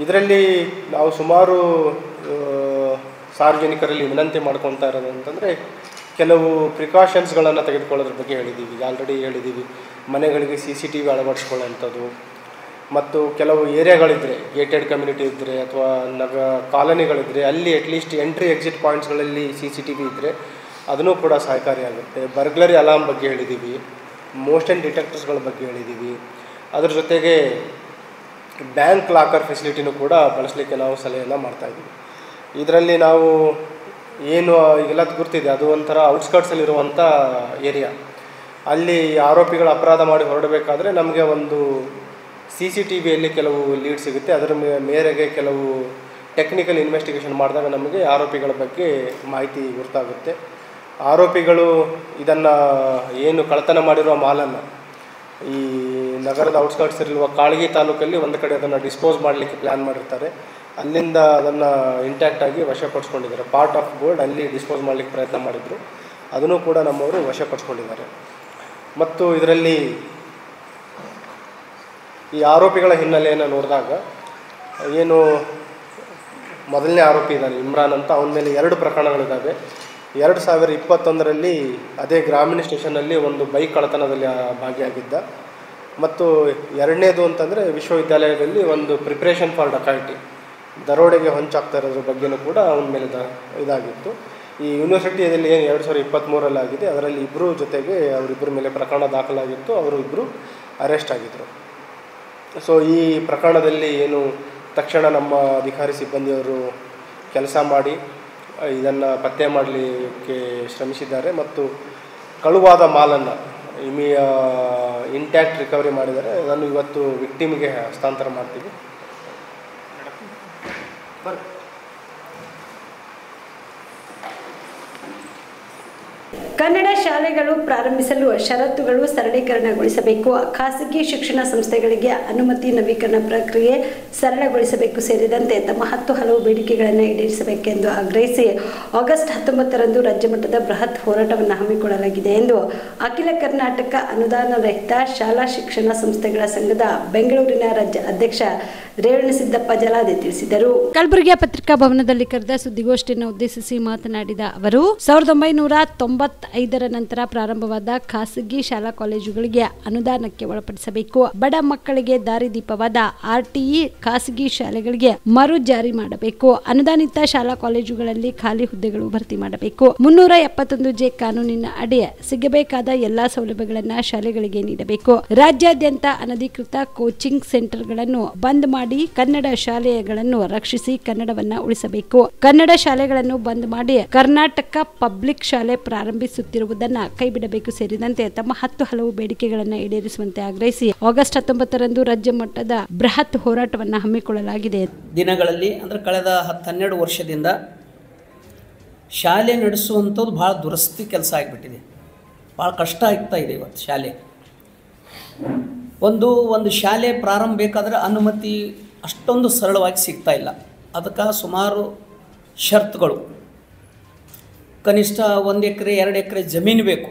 ಇದರಲ್ಲಿ ನಾವು ಸುಮಾರು ಸಾರ್ವಜನಿಕರಲ್ಲಿ ವಿನಂತಿ ಮಾಡ್ಕೊತಾ ಇರೋದು ಅಂತಂದರೆ ಕೆಲವು ಪ್ರಿಕಾಷನ್ಸ್ಗಳನ್ನು ತೆಗೆದುಕೊಳ್ಳೋದ್ರ ಬಗ್ಗೆ ಹೇಳಿದ್ದೀವಿ. ಆಲ್ರೆಡಿ ಹೇಳಿದ್ದೀವಿ, ಮನೆಗಳಿಗೆ CCTV ಅಳವಡಿಸ್ಕೊಳ್ಳೋಂಥದ್ದು ಮತ್ತು ಕೆಲವು ಏರಿಯಾಗಳಿದ್ದರೆ, ಗೇಟೆಡ್ ಕಮ್ಯುನಿಟಿ ಇದ್ದರೆ ಅಥವಾ ಕಾಲೋನಿಗಳಿದ್ದರೆ ಅಲ್ಲಿ ಅಟ್ಲೀಸ್ಟ್ ಎಂಟ್ರಿ ಎಕ್ಸಿಟ್ ಪಾಯಿಂಟ್ಸ್ಗಳಲ್ಲಿ CCTV ಇದ್ದರೆ ಅದನ್ನು ಕೂಡ ಸಹಕಾರಿಯಾಗುತ್ತೆ. ಬರ್ಗ್ಲರಿ ಅಲಾರ್ಮ್ ಬಗ್ಗೆ ಹೇಳಿದ್ದೀವಿ, ಮೋಷನ್ ಡಿಟೆಕ್ಟರ್ಸ್ಗಳ ಬಗ್ಗೆ ಹೇಳಿದ್ದೀವಿ. ಅದ್ರ ಜೊತೆಗೆ ಬ್ಯಾಂಕ್ ಲಾಕರ್ ಫೆಸಿಲಿಟಿನೂ ಕೂಡ ಬಳಸಲಿಕ್ಕೆ ನಾವು ಸಲಹೆಯನ್ನು ಮಾಡ್ತಾಯಿದ್ದೀವಿ. ಇದರಲ್ಲಿ ನಾವು ಏನು ಈಗೆಲ್ಲ ಗುರ್ತಿದೆ, ಅದು ಒಂಥರ ಔಟ್ಸ್ಕರ್ಟ್ಸಲ್ಲಿರುವಂಥ ಏರಿಯಾ. ಅಲ್ಲಿ ಆರೋಪಿಗಳು ಅಪರಾಧ ಮಾಡಿ ಹೊರಡಬೇಕಾದ್ರೆ ನಮಗೆ ಒಂದು CCTVಯಲ್ಲಿ ಕೆಲವು ಲೀಡ್ ಸಿಗುತ್ತೆ. ಅದರ ಮೇರೆಗೆ ಕೆಲವು ಟೆಕ್ನಿಕಲ್ ಇನ್ವೆಸ್ಟಿಗೇಷನ್ ಮಾಡಿದಾಗ ನಮಗೆ ಆರೋಪಿಗಳ ಬಗ್ಗೆ ಮಾಹಿತಿ ಗೊತ್ತಾಗುತ್ತೆ. ಆರೋಪಿಗಳು ಇದನ್ನು ಏನು ಕಳ್ಳತನ ಮಾಡಿರುವ ಮಾಲನ್ನು ಈ ನಗರದ ಔಟ್ಸ್ಕರ್ಟ್ಸ್ ಇರುವ ಕಾಳಗಿ ತಾಲೂಕಲ್ಲಿ ಒಂದು ಕಡೆ ಅದನ್ನು ಡಿಸ್ಪೋಸ್ ಮಾಡಲಿಕ್ಕೆ ಪ್ಲ್ಯಾನ್ ಮಾಡಿರ್ತಾರೆ. ಅಲ್ಲಿಂದ ಅದನ್ನು ಇಂಟ್ಯಾಕ್ಟಾಗಿ ವಶಪಡಿಸ್ಕೊಂಡಿದ್ದಾರೆ. ಪಾರ್ಟ್ ಆಫ್ ಗೋಲ್ಡ್ ಅಲ್ಲಿ ಡಿಸ್ಪೋಸ್ ಮಾಡಲಿಕ್ಕೆ ಪ್ರಯತ್ನ ಮಾಡಿದರು, ಅದನ್ನು ಕೂಡ ನಮ್ಮವರು ವಶಪಡಿಸ್ಕೊಂಡಿದ್ದಾರೆ. ಮತ್ತು ಇದರಲ್ಲಿ ಈ ಆರೋಪಿಗಳ ಹಿನ್ನೆಲೆಯನ್ನು ನೋಡಿದಾಗ ಏನು ಮೊದಲನೇ ಆರೋಪಿ ಇದ್ದಾನೆ ಇಮ್ರಾನ್ ಅಂತ, ಅವನ ಮೇಲೆ 2 ಪ್ರಕರಣಗಳಿದ್ದಾವೆ. 2021ರಲ್ಲಿ ಅದೇ ಗ್ರಾಮೀಣ ಸ್ಟೇಷನ್ನಲ್ಲಿ ಒಂದು ಬೈಕ್ ಕಳ್ಳತನದಲ್ಲಿ ಭಾಗಿಯಾಗಿದ್ದ. ಮತ್ತು ಎರಡನೇದು ಅಂತಂದರೆ ವಿಶ್ವವಿದ್ಯಾಲಯದಲ್ಲಿ ಒಂದು ಪ್ರಿಪ್ರೇಷನ್ ಫಾರ್ ಡಕಾಯಿಟಿ, ದರೋಡೆಗೆ ಹೊಂಚಾಗ್ತಾ ಇರೋದ್ರ ಬಗ್ಗೆಯೂ ಕೂಡ ಅವನ ಮೇಲೆ ಇದಾಗಿತ್ತು. ಈ ಯೂನಿವರ್ಸಿಟಿಯಲ್ಲಿ ಏನು 2023ರಲ್ಲಿ ಆಗಿದೆ, ಅದರಲ್ಲಿ ಇಬ್ಬರು ಜೊತೆಗೆ ಅವರಿಬ್ಬರ ಮೇಲೆ ಪ್ರಕರಣ ದಾಖಲಾಗಿತ್ತು. ಅವರು ಇಬ್ಬರು ಅರೆಸ್ಟ್ ಆಗಿದ್ದರು. ಸೊ ಈ ಪ್ರಕರಣದಲ್ಲಿ ಏನು ತಕ್ಷಣ ನಮ್ಮ ಅಧಿಕಾರಿ ಸಿಬ್ಬಂದಿಯವರು ಕೆಲಸ ಮಾಡಿ ಇದನ್ನು ಪತ್ತೆ ಮಾಡಲಿಕ್ಕೆ ಶ್ರಮಿಸಿದ್ದಾರೆ ಮತ್ತು ಕಳುವಾದ ಮಾಲನ್ನು ಇಂಟ್ಯಾಕ್ಟ್ ರಿಕವರಿ ಮಾಡಿದ್ದಾರೆ. ಅದನ್ನು ಇವತ್ತು ವಿಕ್ಟಿಮ್ಗೆ ಹಸ್ತಾಂತರ ಮಾಡ್ತೀವಿ. ಕನ್ನಡ ಶಾಲೆಗಳು ಪ್ರಾರಂಭಿಸಲು ಷರತ್ತುಗಳು ಸರಳೀಕರಣಗೊಳಿಸಬೇಕು. ಖಾಸಗಿ ಶಿಕ್ಷಣ ಸಂಸ್ಥೆಗಳಿಗೆ ಅನುಮತಿ ನವೀಕರಣ ಪ್ರಕ್ರಿಯೆ ಸರಳಗೊಳಿಸಬೇಕು ಸೇರಿದಂತೆ ತಮ್ಮ 10 ಹಲವು ಬೇಡಿಕೆಗಳನ್ನು ಈಡೇರಿಸಬೇಕೆಂದು ಆಗ್ರಹಿಸಿ ಆಗಸ್ಟ್ 19ರಂದು ರಾಜ್ಯ ಮಟ್ಟದ ಬೃಹತ್ ಹೋರಾಟವನ್ನು ಹಮ್ಮಿಕೊಳ್ಳಲಾಗಿದೆ ಎಂದು ಅಖಿಲ ಕರ್ನಾಟಕ ಅನುದಾನ ರಹಿತ ಶಾಲಾ ಶಿಕ್ಷಣ ಸಂಸ್ಥೆಗಳ ಸಂಘದ ಬೆಂಗಳೂರಿನ ರಾಜ್ಯ ಅಧ್ಯಕ್ಷ ರೇವಣಸಿದ್ದಪ್ಪ ಜಲಾದೆ ತಿಳಿಸಿದರು. ಕಲಬುರಗಿಯ ಪತ್ರಿಕಾ ಭವನದಲ್ಲಿ ಕರೆದ ಸುದ್ದಿಗೋಷ್ಠಿಯನ್ನು ಉದ್ದೇಶಿಸಿ ಮಾತನಾಡಿದ ಅವರು 1995ರ ನಂತರ ಪ್ರಾರಂಭವಾದ ಖಾಸಗಿ ಶಾಲಾ ಕಾಲೇಜುಗಳಿಗೆ ಅನುದಾನಕ್ಕೆ ಒಳಪಡಿಸಬೇಕು. ಬಡ ಮಕ್ಕಳಿಗೆ ದಾರಿದೀಪವಾದ RTE ಖಾಸಗಿ ಶಾಲೆಗಳಿಗೆ ಮರು ಜಾರಿ ಮಾಡಬೇಕು. ಅನುದಾನಿತ ಶಾಲಾ ಕಾಲೇಜುಗಳಲ್ಲಿ ಖಾಲಿ ಹುದ್ದೆಗಳು ಭರ್ತಿ ಮಾಡಬೇಕು. 371J ಕಾನೂನಿನ ಅಡಿ ಸಿಗಬೇಕಾದ ಎಲ್ಲಾ ಸೌಲಭ್ಯಗಳನ್ನು ಶಾಲೆಗಳಿಗೆ ನೀಡಬೇಕು. ರಾಜ್ಯಾದ್ಯಂತ ಅನಧಿಕೃತ ಕೋಚಿಂಗ್ ಸೆಂಟರ್ಗಳನ್ನು ಬಂದ್ ಮಾಡಿ ಕನ್ನಡ ಶಾಲೆಗಳನ್ನು ರಕ್ಷಿಸಿ ಕನ್ನಡವನ್ನ ಉಳಿಸಬೇಕು. ಕನ್ನಡ ಶಾಲೆಗಳನ್ನು ಬಂದ್ ಮಾಡಿ ಕರ್ನಾಟಕ ಪಬ್ಲಿಕ್ ಶಾಲೆ ಪ್ರಾರಂಭಿಸುತ್ತಿರುವುದನ್ನ ಕೈಬಿಡಬೇಕು ಸೇರಿದಂತೆ ತಮ್ಮ 10 ಹಲವು ಬೇಡಿಕೆಗಳನ್ನು ಈಡೇರಿಸುವಂತೆ ಆಗ್ರಹಿಸಿ ಆಗಸ್ಟ್ 19ರಂದು ರಾಜ್ಯ ಮಟ್ಟದ ಬೃಹತ್ ಹೋರಾಟವನ್ನು ಹಮ್ಮಿಕೊಳ್ಳಲಾಗಿದೆ. ದಿನಗಳಲ್ಲಿ ಅಂದರೆ ಕಳೆದ 10-12 ವರ್ಷದಿಂದ ಶಾಲೆ ನಡೆಸುವಂಥದ್ದು ಭಾಳ ದುರಸ್ತಿ ಕೆಲಸ ಆಗಿಬಿಟ್ಟಿದೆ. ಭಾಳ ಕಷ್ಟ ಆಗ್ತಾ ಇದೆ. ಇವತ್ತು ಶಾಲೆ ಒಂದು ಶಾಲೆ ಪ್ರಾರಂಭ ಬೇಕಾದರೆ ಅನುಮತಿ ಅಷ್ಟೊಂದು ಸರಳವಾಗಿ ಸಿಗ್ತಾ ಇಲ್ಲ. ಅದಕ್ಕೆ ಸುಮಾರು ಷರತ್ತುಗಳು, ಕನಿಷ್ಠ 1 ಎಕರೆ 2 ಎಕರೆ ಜಮೀನು ಬೇಕು.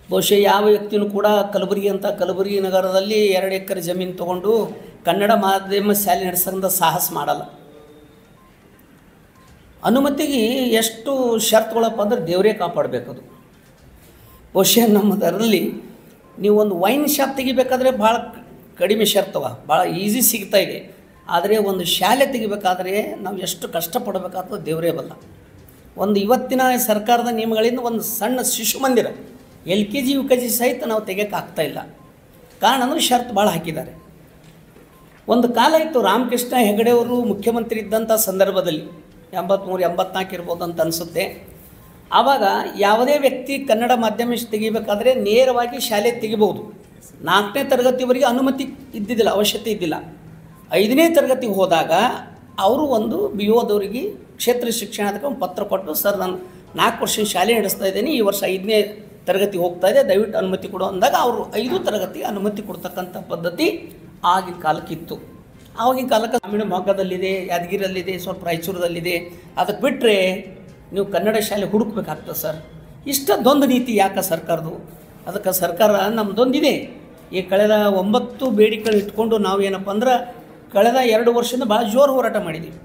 ಬಹುಶಃ ಯಾವ ವ್ಯಕ್ತಿಯೂ ಕೂಡ ಕಲಬುರಗಿ ನಗರದಲ್ಲಿ 2 ಎಕರೆ ಜಮೀನು ತೊಗೊಂಡು ಕನ್ನಡ ಮಾಧ್ಯಮ ಶಾಲೆ ನಡೆಸೋಂಥ ಸಾಹಸ ಮಾಡಲ್ಲ. ಅನುಮತಿಗೆ ಎಷ್ಟು ಷರತ್ತುಗಳಪ್ಪ ಅಂದರೆ ದೇವರೇ ಕಾಪಾಡಬೇಕದು. ಬಹುಶಃ ನಮ್ಮದರಲ್ಲಿ ನೀವು ಒಂದು ವೈನ್ ಶಾಪ್ ತೆಗಿಬೇಕಾದ್ರೆ ಭಾಳ ಕಡಿಮೆ ಷರತ್ತವ, ಭಾಳ ಈಸಿ ಸಿಗ್ತಾ ಇದೆ. ಆದರೆ ಒಂದು ಶಾಲೆ ತೆಗಿಬೇಕಾದ್ರೆ ನಾವು ಎಷ್ಟು ಕಷ್ಟಪಡಬೇಕಾಗ್ತದೆ ದೇವರೇ ಬಲ್ಲ. ಇವತ್ತಿನ ಸರ್ಕಾರದ ನಿಯಮಗಳಿಂದ ಒಂದು ಸಣ್ಣ ಶಿಶು ಮಂದಿರ LKG UKG ಸಹಿತ ನಾವು ತೆಗೆಯೋಕ್ಕಾಗ್ತಾ ಇಲ್ಲ. ಕಾರಣ ಅಂದರೆ ಷರತ್ತು ಭಾಳ ಹಾಕಿದ್ದಾರೆ. ಒಂದು ಕಾಲ ಇತ್ತು, ರಾಮಕೃಷ್ಣ ಹೆಗಡೆಯವರು ಮುಖ್ಯಮಂತ್ರಿ ಇದ್ದಂಥ ಸಂದರ್ಭದಲ್ಲಿ 83-84 ಇರ್ಬೋದು ಅಂತ ಅನಿಸುತ್ತೆ. ಆವಾಗ ಯಾವುದೇ ವ್ಯಕ್ತಿ ಕನ್ನಡ ಮಾಧ್ಯಮ ತೆಗಿಬೇಕಾದ್ರೆ ನೇರವಾಗಿ ಶಾಲೆ ತೆಗಿಬೋದು. 4ನೇ ತರಗತಿವರೆಗೆ ಅನುಮತಿ ಇದ್ದಿದ್ದಿಲ್ಲ, ಅವಶ್ಯಕತೆ ಇದ್ದಿಲ್ಲ. 5ನೇ ತರಗತಿಗೆ ಹೋದಾಗ ಅವರು ಒಂದು BOದವರಿಗೆ ಕ್ಷೇತ್ರ ಶಿಕ್ಷಣಾಧಿಕಾರಿ ಒಂದು ಪತ್ರ ಕೊಟ್ಟು, ಸರ್ ನಾನು 4 ವರ್ಷ ಶಾಲೆ ನಡೆಸ್ತಾ ಇದ್ದೀನಿ, ಈ ವರ್ಷ 5ನೇ ತರಗತಿಗೆ ಹೋಗ್ತಾ ಇದೆ, ದಯವಿಟ್ಟು ಅನುಮತಿ ಕೊಡು ಅಂದಾಗ ಅವರು 5 ತರಗತಿಗೆ ಅನುಮತಿ ಕೊಡ್ತಕ್ಕಂಥ ಪದ್ಧತಿ ಆಗಿನ ಕಾಲಕ್ಕಿತ್ತು. ಆವಾಗಿನ ಕಾಲಕ್ಕೆ ಗ್ರಾಮೀಣ ಭಾಗದಲ್ಲಿದೆ, ಯಾದಗಿರಿಯಲ್ಲಿದೆ, ಸ್ವಲ್ಪ ರಾಯಚೂರದಲ್ಲಿದೆ. ಅದಕ್ಕೆ ಬಿಟ್ಟರೆ ನೀವು ಕನ್ನಡ ಶಾಲೆ ಹುಡುಕ್ಬೇಕಾಗ್ತದೆ ಸರ್. ಇಷ್ಟೊಂದು ನೀತಿ ಯಾಕೆ ಸರ್ಕಾರದು? ಅದಕ್ಕೆ ಸರ್ಕಾರ ನಮ್ಮದೊಂದಿದೆ. ಈ ಕಳೆದ 9 ಬೇಡಿಕೆಗಳು ಇಟ್ಕೊಂಡು ನಾವು ಏನಪ್ಪ ಅಂದ್ರೆ ಕಳೆದ 2 ವರ್ಷದಿಂದ ಭಾಳ ಜೋರು ಹೋರಾಟ ಮಾಡಿದ್ದೀವಿ.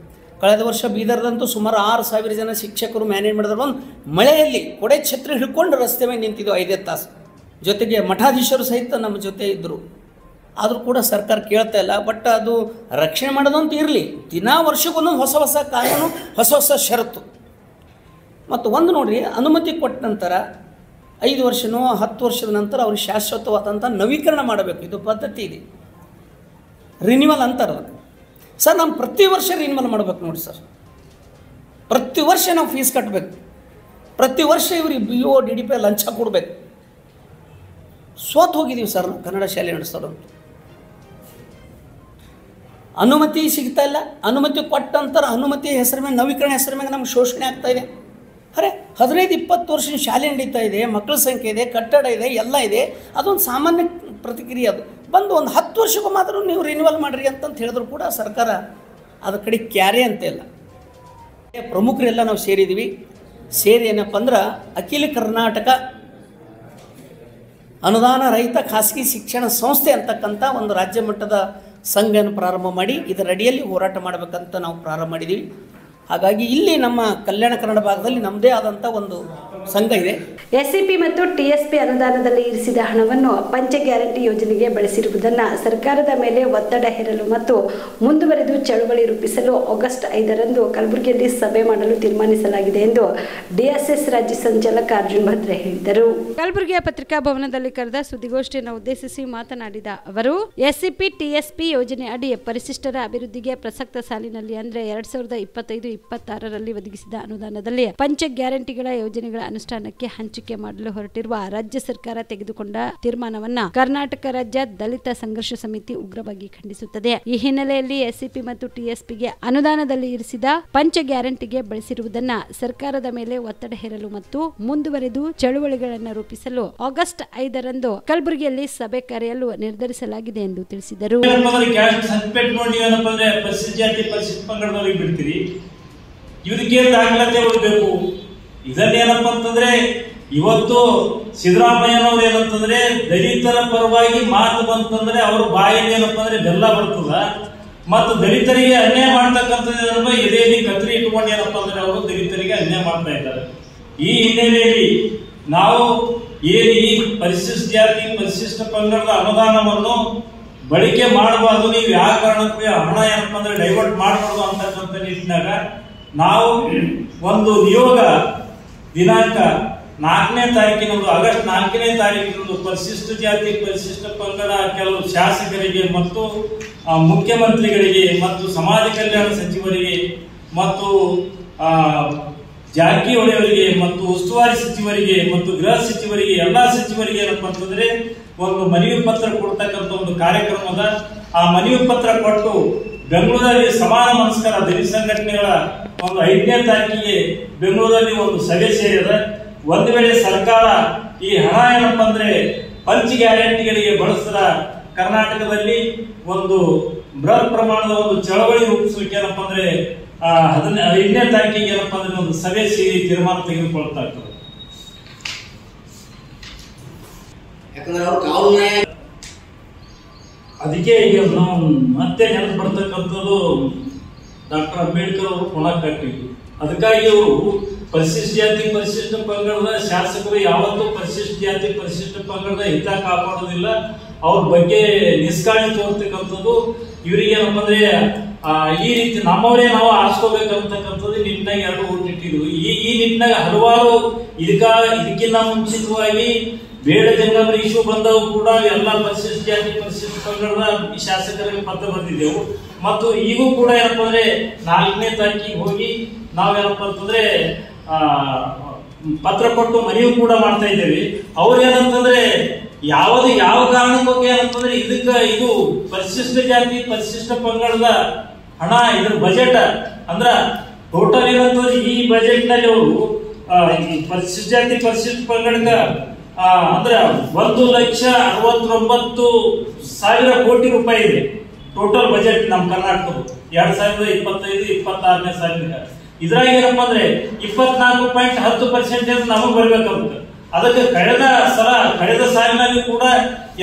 ಕಳೆದ ವರ್ಷ ಬೀದರ್ದಂತೂ ಸುಮಾರು 6,000 ಜನ ಶಿಕ್ಷಕರು ಮ್ಯಾನೇಜ್ ಮಾಡಿದ್ರು. ಒಂದು ಮಳೆಯಲ್ಲಿ ಕೊಡೆ ಛತ್ರಿ ಹಿಡ್ಕೊಂಡು ರಸ್ತೆ ಮೇಲೆ ನಿಂತಿದ್ದು 5 ತಾಸು. ಜೊತೆಗೆ ಮಠಾಧೀಶರು ಸಹಿತ ನಮ್ಮ ಜೊತೆ ಇದ್ದರು. ಆದರೂ ಕೂಡ ಸರ್ಕಾರ ಕೇಳ್ತಾ ಇಲ್ಲ. ಬಟ್ ಅದು ರಕ್ಷಣೆ ಮಾಡೋದಂತೂ ಇರಲಿ, ದಿನಾ ವರ್ಷಕ್ಕೊಂದೊಂದು ಹೊಸ ಕಾನೂನು, ಹೊಸ ಷರತ್ತು. ಮತ್ತು ಒಂದು ನೋಡಿರಿ, ಅನುಮತಿ ಕೊಟ್ಟ ನಂತರ 5 ವರ್ಷನೋ 10 ವರ್ಷದ ನಂತರ ಅವ್ರಿಗೆ ಶಾಶ್ವತವಾದಂಥ ನವೀಕರಣ ಮಾಡಬೇಕು. ಇದು ಪದ್ಧತಿ ಇದೆ. ರಿನ್ಯೂವಲ್ ಅಂತಾರೆ ಸರ್. ನಾವು ಪ್ರತಿ ವರ್ಷ ರಿನ್ಯೂವಲ್ ಮಾಡ್ಬೇಕು ನೋಡಿ ಸರ್. ಪ್ರತಿ ವರ್ಷ ನಾವು ಫೀಸ್ ಕಟ್ಟಬೇಕು, ಪ್ರತಿ ವರ್ಷ ಇವ್ರಿಗೆ BO DDP ಲಂಚ ಕೊಡಬೇಕು. ಸೋತು ಹೋಗಿದ್ದೀವಿ ಸರ್ ನಾವು ಕನ್ನಡ ಶಾಲೆ ನಡೆಸೋದು. ಅನುಮತಿ ಸಿಗ್ತಾ ಇಲ್ಲ. ಅನುಮತಿ ಕೊಟ್ಟಂತರ ಅನುಮತಿ ಹೆಸರು ಮೇಲೆ, ನವೀಕರಣ ಹೆಸರು ಮೇಲೆ ನಮ್ಗೆ ಶೋಷಣೆ ಆಗ್ತಾ ಇದೆ. ಅರೆ 15-20 ವರ್ಷ ಶಾಲೆ ನಡೀತಾ ಇದೆ, ಮಕ್ಕಳ ಸಂಖ್ಯೆ ಇದೆ, ಕಟ್ಟಡ ಇದೆ, ಎಲ್ಲ ಇದೆ. ಅದೊಂದು ಸಾಮಾನ್ಯ ಪ್ರತಿಕ್ರಿಯೆ. ಅದು ಬಂದು ಒಂದು 10 ವರ್ಷಕ್ಕೂ ಮಾತ್ರ ನೀವು ರಿನ್ಯೂವಲ್ ಮಾಡಿರಿ ಅಂತಂತ ಹೇಳಿದ್ರು ಕೂಡ ಸರ್ಕಾರ ಅದ್ರ ಕಡೆ ಕ್ಯಾರೆ ಅಂತ ಇಲ್ಲ. ಪ್ರಮುಖರೆಲ್ಲ ನಾವು ಸೇರಿದ್ದೀವಿ. ಸೇರಿ ಏನಪ್ಪ ಅಂದ್ರೆ ಅಖಿಲ ಕರ್ನಾಟಕ ಅನುದಾನ ರಹಿತ ಖಾಸಗಿ ಶಿಕ್ಷಣ ಸಂಸ್ಥೆ ಅಂತಕ್ಕಂಥ ಒಂದು ರಾಜ್ಯ ಮಟ್ಟದ ಸಂಘವನ್ನು ಪ್ರಾರಂಭ ಮಾಡಿ ಇದರ ಅಡಿಯಲ್ಲಿ ಹೋರಾಟ ಮಾಡಬೇಕಂತ ನಾವು ಪ್ರಾರಂಭ ಮಾಡಿದ್ದೀವಿ. ಹಾಗಾಗಿ ಇಲ್ಲಿ ನಮ್ಮ ಕಲ್ಯಾಣ ಕನ್ನಡ ಭಾಗದಲ್ಲಿ ನಮ್ಮದೇ ಆದಂಥ ಒಂದು ಸಂಘ ಇದೆ. SCP ಮತ್ತು TSP ಅನುದಾನದಲ್ಲಿ ಇರಿಸಿದ ಹಣವನ್ನು ಪಂಚ ಗ್ಯಾರಂಟಿ ಯೋಜನೆಗೆ ಬಳಸಿರುವುದನ್ನು ಸರ್ಕಾರದ ಮೇಲೆ ಒತ್ತಡ ಹೇರಲು ಮತ್ತು ಮುಂದುವರೆದು ಚಳವಳಿ ರೂಪಿಸಲು ಆಗಸ್ಟ್ 5ರಂದು ಕಲಬುರಗಿಯಲ್ಲಿ ಸಭೆ ಮಾಡಲು ತೀರ್ಮಾನಿಸಲಾಗಿದೆ ಎಂದು DSS ರಾಜ್ಯ ಸಂಚಾಲಕ ಅರ್ಜುನ್ ಭದ್ರೆ ಹೇಳಿದರು. ಕಲಬುರಗಿಯ ಪತ್ರಿಕಾ ಭವನದಲ್ಲಿ ಕರೆದ ಸುದ್ದಿಗೋಷ್ಠಿಯನ್ನು ಉದ್ದೇಶಿಸಿ ಮಾತನಾಡಿದ ಅವರು, SCP TSP ಯೋಜನೆ ಅಡಿ ಪರಿಶಿಷ್ಟರ ಅಭಿವೃದ್ಧಿಗೆ ಪ್ರಸಕ್ತ ಸಾಲಿನಲ್ಲಿ ಅಂದರೆ 2025-26ರಲ್ಲಿ ಒದಗಿಸಿದ ಅನುದಾನದಲ್ಲಿ ಪಂಚ ಗ್ಯಾರಂಟಿಗಳ ಯೋಜನೆಗಳ ಅನುಷ್ಠಾನಕ್ಕೆ ಹಂಚಿಕೆ ಮಾಡಲು ಹೊರಟಿರುವ ರಾಜ್ಯ ಸರ್ಕಾರ ತೆಗೆದುಕೊಂಡ ತೀರ್ಮಾನವನ್ನ ಕರ್ನಾಟಕ ರಾಜ್ಯ ದಲಿತ ಸಂಘರ್ಷ ಸಮಿತಿ ಉಗ್ರವಾಗಿ ಖಂಡಿಸುತ್ತದೆ. ಈ ಹಿನ್ನೆಲೆಯಲ್ಲಿ SCP ಮತ್ತು TSPಗೆ ಅನುದಾನದಲ್ಲಿ ಇರಿಸಿದ ಪಂಚ ಗ್ಯಾರಂಟಿಗೆ ಬಳಸಿರುವುದನ್ನ ಸರ್ಕಾರದ ಮೇಲೆ ಒತ್ತಡ ಹೇರಲು ಮತ್ತು ಮುಂದುವರೆದು ಚಳುವಳಿಗಳನ್ನು ರೂಪಿಸಲು ಆಗಸ್ಟ್ 5ರಂದು ಕಲಬುರಗಿಯಲ್ಲಿ ಸಭೆ ಕರೆಯಲು ನಿರ್ಧರಿಸಲಾಗಿದೆ ಎಂದು ತಿಳಿಸಿದರು. ಇವರಿಗೆ ದಾಖಲಾತಿ ಹೋಗಬೇಕು. ಇದನ್ನೇನಪ್ಪ ಅಂತಂದ್ರೆ ಇವತ್ತು ಸಿದ್ದರಾಮಯ್ಯನವ್ರು ಏನಂತಂದ್ರೆ ದಲಿತರ ಪರವಾಗಿ ಮಾತು ಬಂತಂದ್ರೆ ಅವ್ರ ಬಾಯಲ್ಲಿ ಏನಪ್ಪ ಅಂದ್ರೆ ಬೆಲ್ಲ ಬರ್ತದ. ಮತ್ತು ದಲಿತರಿಗೆ ಅನ್ಯಾಯ ಮಾಡ್ತಕ್ಕಂಥದ್ದು ಎದೆಯಲ್ಲಿ ಕತ್ರಿ ಇಟ್ಕೊಂಡು ಏನಪ್ಪ ಅಂದ್ರೆ ಅವರು ದಲಿತರಿಗೆ ಅನ್ಯಾಯ ಮಾಡ್ತಾ ಇದ್ದಾರೆ. ಈ ಹಿನ್ನೆಲೆಯಲ್ಲಿ ನಾವು ಏನು ಈ ಪರಿಶಿಷ್ಟ ಜಾತಿ ಪರಿಶಿಷ್ಟ ಪಂಗಡದ ಅನುದಾನವನ್ನು ಬಳಕೆ ಮಾಡಬಾರ್ದು, ನೀವು ಯಾವ ಕಾರಣಕ್ಕೂ ಹಣ ಏನಪ್ಪ ಅಂದ್ರೆ ಡೈವರ್ಟ್ ಮಾಡಬಾರ್ದು ಅಂತಕ್ಕಂಥ ನಿಟ್ಟಿನಾಗ ನಾವು ಒಂದು ನಿಯೋಗ ದಿನಾಂಕ 4ನೇ ತಾರೀಕಿನಂದು ಆಗಸ್ಟ್ 4ನೇ ತಾರೀಕಿನಂದು ಪರಿಶಿಷ್ಟ ಜಾತಿ ಪರಿಶಿಷ್ಟ ಪಂಗಡ ಕೆಲವು ಶಾಸಕರಿಗೆ ಮತ್ತು ಮುಖ್ಯಮಂತ್ರಿಗಳಿಗೆ ಮತ್ತು ಸಮಾಜ ಕಲ್ಯಾಣ ಸಚಿವರಿಗೆ ಮತ್ತು ಜಾರಕಿಹೊಳಿ ಅವರಿಗೆ ಮತ್ತು ಉಸ್ತುವಾರಿ ಸಚಿವರಿಗೆ ಮತ್ತು ಗೃಹ ಸಚಿವರಿಗೆ ಎಲ್ಲಾ ಸಚಿವರಿಗೆ ಏನಪ್ಪ ಅಂತಂದ್ರೆ ಒಂದು ಮನವಿ ಪತ್ರ ಕೊಡ್ತಕ್ಕಂಥ ಒಂದು ಕಾರ್ಯಕ್ರಮದ ಆ ಮನವಿ ಪತ್ರ ಕೊಟ್ಟು ಬೆಂಗಳೂರಲ್ಲಿ ಸಮಾನ ಮನಸ್ಕರ ದಲಿತ ಸಂಘಟನೆಗಳ ಒಂದು 5ನೇ ತಾರೀಕಿಗೆ ಬೆಂಗಳೂರಲ್ಲಿ ಒಂದು ಸಭೆ ಸೇರಿದ. ಒಂದು ವೇಳೆ ಸರ್ಕಾರ ಈ ಹಣ ಏನಪ್ಪ ಅಂದ್ರೆ ಪಂಚ ಗ್ಯಾರಂಟಿಗಳಿಗೆ ಬಳಸಿದ ಕರ್ನಾಟಕದಲ್ಲಿ ಒಂದು ಬೃಹತ್ ಪ್ರಮಾಣದ ಒಂದು ಚಳವಳಿ ರೂಪಿಸಲಿಕ್ಕೆ ಏನಪ್ಪ ಅಂದ್ರೆ 5ನೇ ತಾರೀಕಿಗೆ ಏನಪ್ಪ ಅಂದ್ರೆ ಒಂದು ಸಭೆ ಸೇರಿ ತೀರ್ಮಾನ ತೆಗೆದುಕೊಳ್ತಾ ಇರ್ತದೆ. ಅದಕ್ಕೆ ಈಗ ನಾವು ಮತ್ತೆ ನೆನಪು ಬರ್ತಕ್ಕಂಥದ್ದು ಡಾಕ್ಟರ್ ಅಂಬೇಡ್ಕರ್ ಅವರು ಪುನಃ ಕಟ್ಟಿದ್ರು. ಅದಕ್ಕಾಗಿ ಅವರು ಪರಿಶಿಷ್ಟ ಜಾತಿ ಪರಿಶಿಷ್ಟ ಪಂಗಡದ ಶಾಸಕರು ಯಾವತ್ತೂ ಪರಿಶಿಷ್ಟ ಜಾತಿ ಪರಿಶಿಷ್ಟ ಪಂಗಡದ ಹಿತ ಕಾಪಾಡೋದಿಲ್ಲ, ಅವ್ರ ಬಗ್ಗೆ ನಿಷ್ಕಾಳಜಿ ತೋರ್ತಕ್ಕಂಥದ್ದು. ಇವರಿಗೆ ಏನಪ್ಪ ಅಂದ್ರೆ ಈ ರೀತಿ ನಮ್ಮವರೇ ನಾವು ಆರಿಸ್ಕೋಬೇಕಂತಕ್ಕಂಥದ್ದು ನಿಟ್ಟಿನಾಗ ಎರಡು ಹುಟ್ಟಿಟ್ಟಿದ್ರು. ಈ ನಿಟ್ಟಿನಾಗ ಹಲವಾರು ಇದಕ್ಕಿಂತ ಮುಂಚಿತವಾಗಿ ಬೇಡ ಜಂಗಮರ ಇಶ್ಯೂ ಬಂದವು ಕೂಡ ಎಲ್ಲ ಪರಿಶಿಷ್ಟ ಜಾತಿ ಪರಿಶಿಷ್ಟ ಪಂಗಡದ ಶಾಸಕರಿಗೆ ಪತ್ರ ಬರೆದಿದ್ದೆವು. ಮತ್ತು ಈಗೂ ಕೂಡ ಏನಪ್ಪ ಅಂದ್ರೆ 4ನೇ ತಾರೀಕಿಗೆ ಹೋಗಿ ನಾವೇನಪ್ಪ ಅಂತಂದ್ರೆ ಪತ್ರ ಕೊಟ್ಟು ಮನವಿ ಕೂಡ ಮಾಡ್ತಾ ಇದ್ದೇವೆ. ಅವ್ರು ಏನಂತಂದ್ರೆ ಯಾವ ಕಾರಣಕ್ಕೋಗಿ ಏನಂತಂದ್ರೆ ಇದು ಪರಿಶಿಷ್ಟ ಜಾತಿ ಪರಿಶಿಷ್ಟ ಪಂಗಡದ ಹಣ ಇದ್ರ ಬಜೆಟ್ ಅಂದ್ರ ಟೋಟಲ್ ಏನಂತಂದ್ರೆ ಈ ಬಜೆಟ್ ನಲ್ಲಿ ಅವರು ಪರಿಶಿಷ್ಟ ಜಾತಿ ಪರಿಶಿಷ್ಟ ಪಂಗಡದ ಅಂದ್ರೆ 1,69,000 ಕೋಟಿ ರೂಪಾಯಿ ಇದೆ ಟೋಟಲ್ ಬಜೆಟ್ ನಮ್ಮ ಕರ್ನಾಟಕದ 2025-26ನೇ ಸಾಲಿನ. ಇದ್ರಾಗ ಏನಪ್ಪಾ ಅಂದ್ರೆ 24.10% ನಮಗ್ ಬರ್ಬೇಕಾಗುತ್ತೆ. ಅದಕ್ಕೆ ಕಳೆದ ಸಾಲಿನಲ್ಲಿ ಕೂಡ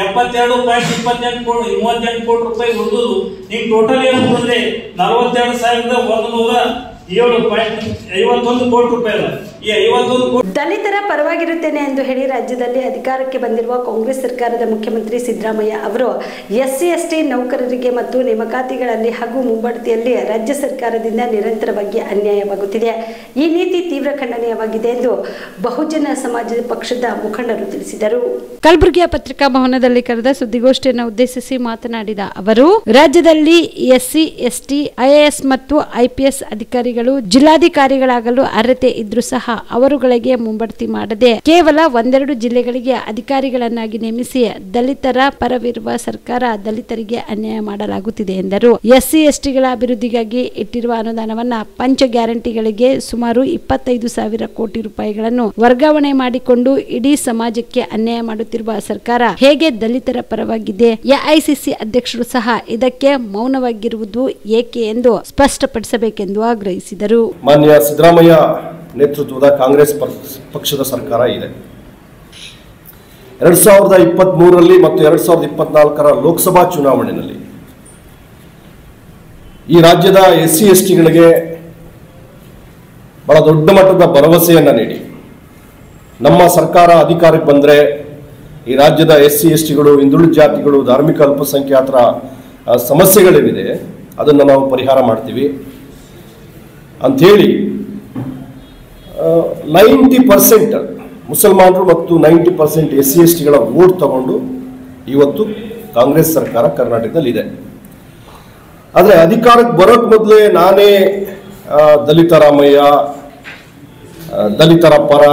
72.38 ಕೋಟಿ ರೂಪಾಯಿ ಉಳಿದು ನಿಮ್ ಟೋಟಲ್ ಏನಂತಂದ್ರೆ 42,100 7.51 ಕೋಟಿ ರೂಪಾಯಿ ಅಲ್ಲ. ಈ 51 ಕೋಟಿ ದಲಿತರ ಪರವಾಗಿರುತ್ತೇನೆ ಎಂದು ಹೇಳಿ ರಾಜ್ಯದಲ್ಲಿ ಅಧಿಕಾರಕ್ಕೆ ಬಂದಿರುವ ಕಾಂಗ್ರೆಸ್ ಸರ್ಕಾರದ ಮುಖ್ಯಮಂತ್ರಿ ಸಿದ್ದರಾಮಯ್ಯ ಅವರು ಎಸ್ಸಿ ಎಸ್ಟಿ ನೌಕರರಿಗೆ ಮತ್ತು ನೇಮಕಾತಿಗಳಲ್ಲಿ ಹಾಗೂ ಮುಂಬಡ್ತಿಯಲ್ಲಿ ರಾಜ್ಯ ಸರ್ಕಾರದಿಂದ ನಿರಂತರವಾಗಿ ಅನ್ಯಾಯವಾಗುತ್ತಿದೆ. ಈ ನೀತಿ ತೀವ್ರ ಖಂಡನೀಯವಾಗಿದೆ ಎಂದು ಬಹುಜನ ಸಮಾಜ ಪಕ್ಷದ ಮುಖಂಡರು ತಿಳಿಸಿದರು. ಕಲಬುರಗಿಯ ಪತ್ರಿಕಾ ಭವನದಲ್ಲಿ ಕರೆದ ಸುದ್ದಿಗೋಷ್ಠಿಯನ್ನು ಉದ್ದೇಶಿಸಿ ಮಾತನಾಡಿದ ಅವರು, ರಾಜ್ಯದಲ್ಲಿ ಎಸ್ಸಿ ಎಸ್ಟಿ ಐಎಎಸ್ ಮತ್ತು ಐಪಿಎಸ್ ಅಧಿಕಾರಿಗಳು ಜಿಲ್ಲಾಧಿಕಾರಿಗಳಾಗಲು ಅರ್ಹತೆ ಇದ್ರೂ ಸಹ ಅವರುಗಳಿಗೆ ಮುಂಬಡ್ತಿ ಮಾಡದೆ ಕೇವಲ ಒಂದೆರಡು ಜಿಲ್ಲೆಗಳಿಗೆ ಅಧಿಕಾರಿಗಳನ್ನಾಗಿ ನೇಮಿಸಿ ದಲಿತರ ಪರವಿರುವ ಸರ್ಕಾರ ದಲಿತರಿಗೆ ಅನ್ಯಾಯ ಮಾಡಲಾಗುತ್ತಿದೆ ಎಂದರು. ಎಸ್ಸಿ ಎಸ್ಟಿಗಳ ಅಭಿವೃದ್ಧಿಗಾಗಿ ಇಟ್ಟಿರುವ ಅನುದಾನವನ್ನ ಪಂಚ ಗ್ಯಾರಂಟಿಗಳಿಗೆ ಸುಮಾರು 25,000 ಕೋಟಿ ರೂಪಾಯಿಗಳನ್ನು ವರ್ಗಾವಣೆ ಮಾಡಿಕೊಂಡು ಇಡೀ ಸಮಾಜಕ್ಕೆ ಅನ್ಯಾಯ ಮಾಡುತ್ತಿರುವ ಸರ್ಕಾರ ಹೇಗೆ ದಲಿತರ ಪರವಾಗಿದೆ? ಎಐಸಿಸಿ ಅಧ್ಯಕ್ಷರು ಸಹ ಇದಕ್ಕೆ ಮೌನವಾಗಿರುವುದು ಏಕೆ ಎಂದು ಸ್ಪಷ್ಟಪಡಿಸಬೇಕೆಂದು ಆಗ್ರಹಿಸಿದರು. ಮಾನ್ಯ ಸಿದ್ದರಾಮಯ್ಯ ನೇತೃತ್ವದ ಕಾಂಗ್ರೆಸ್ ಪಕ್ಷದ ಸರ್ಕಾರ ಇದೆ. 2023ರಲ್ಲಿ ಮತ್ತು 2024ರ ಲೋಕಸಭಾ ಚುನಾವಣೆಯಲ್ಲಿ ಈ ರಾಜ್ಯದ ಎಸ್ಸಿ ಎಸ್ಟಿಗಳಿಗೆ ಬಹಳ ದೊಡ್ಡ ಮಟ್ಟದ ಭರವಸೆಯನ್ನು ನೀಡಿ ನಮ್ಮ ಸರ್ಕಾರ ಅಧಿಕಾರಕ್ಕೆ ಬಂದರೆ ಈ ರಾಜ್ಯದ ಎಸ್ಸಿ ಎಸ್ಟಿಗಳು, ಹಿಂದುಳಿದ ಜಾತಿಗಳು, ಧಾರ್ಮಿಕ ಅಲ್ಪಸಂಖ್ಯಾತರ ಸಮಸ್ಯೆಗಳೇನಿದೆ ಅದನ್ನು ನಾವು ಪರಿಹಾರ ಮಾಡ್ತೀವಿ ಅಂಥೇಳಿ 90% ಮುಸಲ್ಮಾನರು ಮತ್ತು 90% ಎಸ್ಸಿ ಎಸ್ಟಿಗಳ ವೋಟ್ ತಗೊಂಡು ಇವತ್ತು ಕಾಂಗ್ರೆಸ್ ಸರ್ಕಾರ ಕರ್ನಾಟಕದಲ್ಲಿ ಇದೆ. ಆದರೆ ಅಧಿಕಾರಕ್ಕೆ ಬರೋಕ್ಕೆ ಮೊದಲೇ ನಾನೇ ದಲಿತ ರಾಮಯ್ಯ, ದಲಿತರ ಪರ,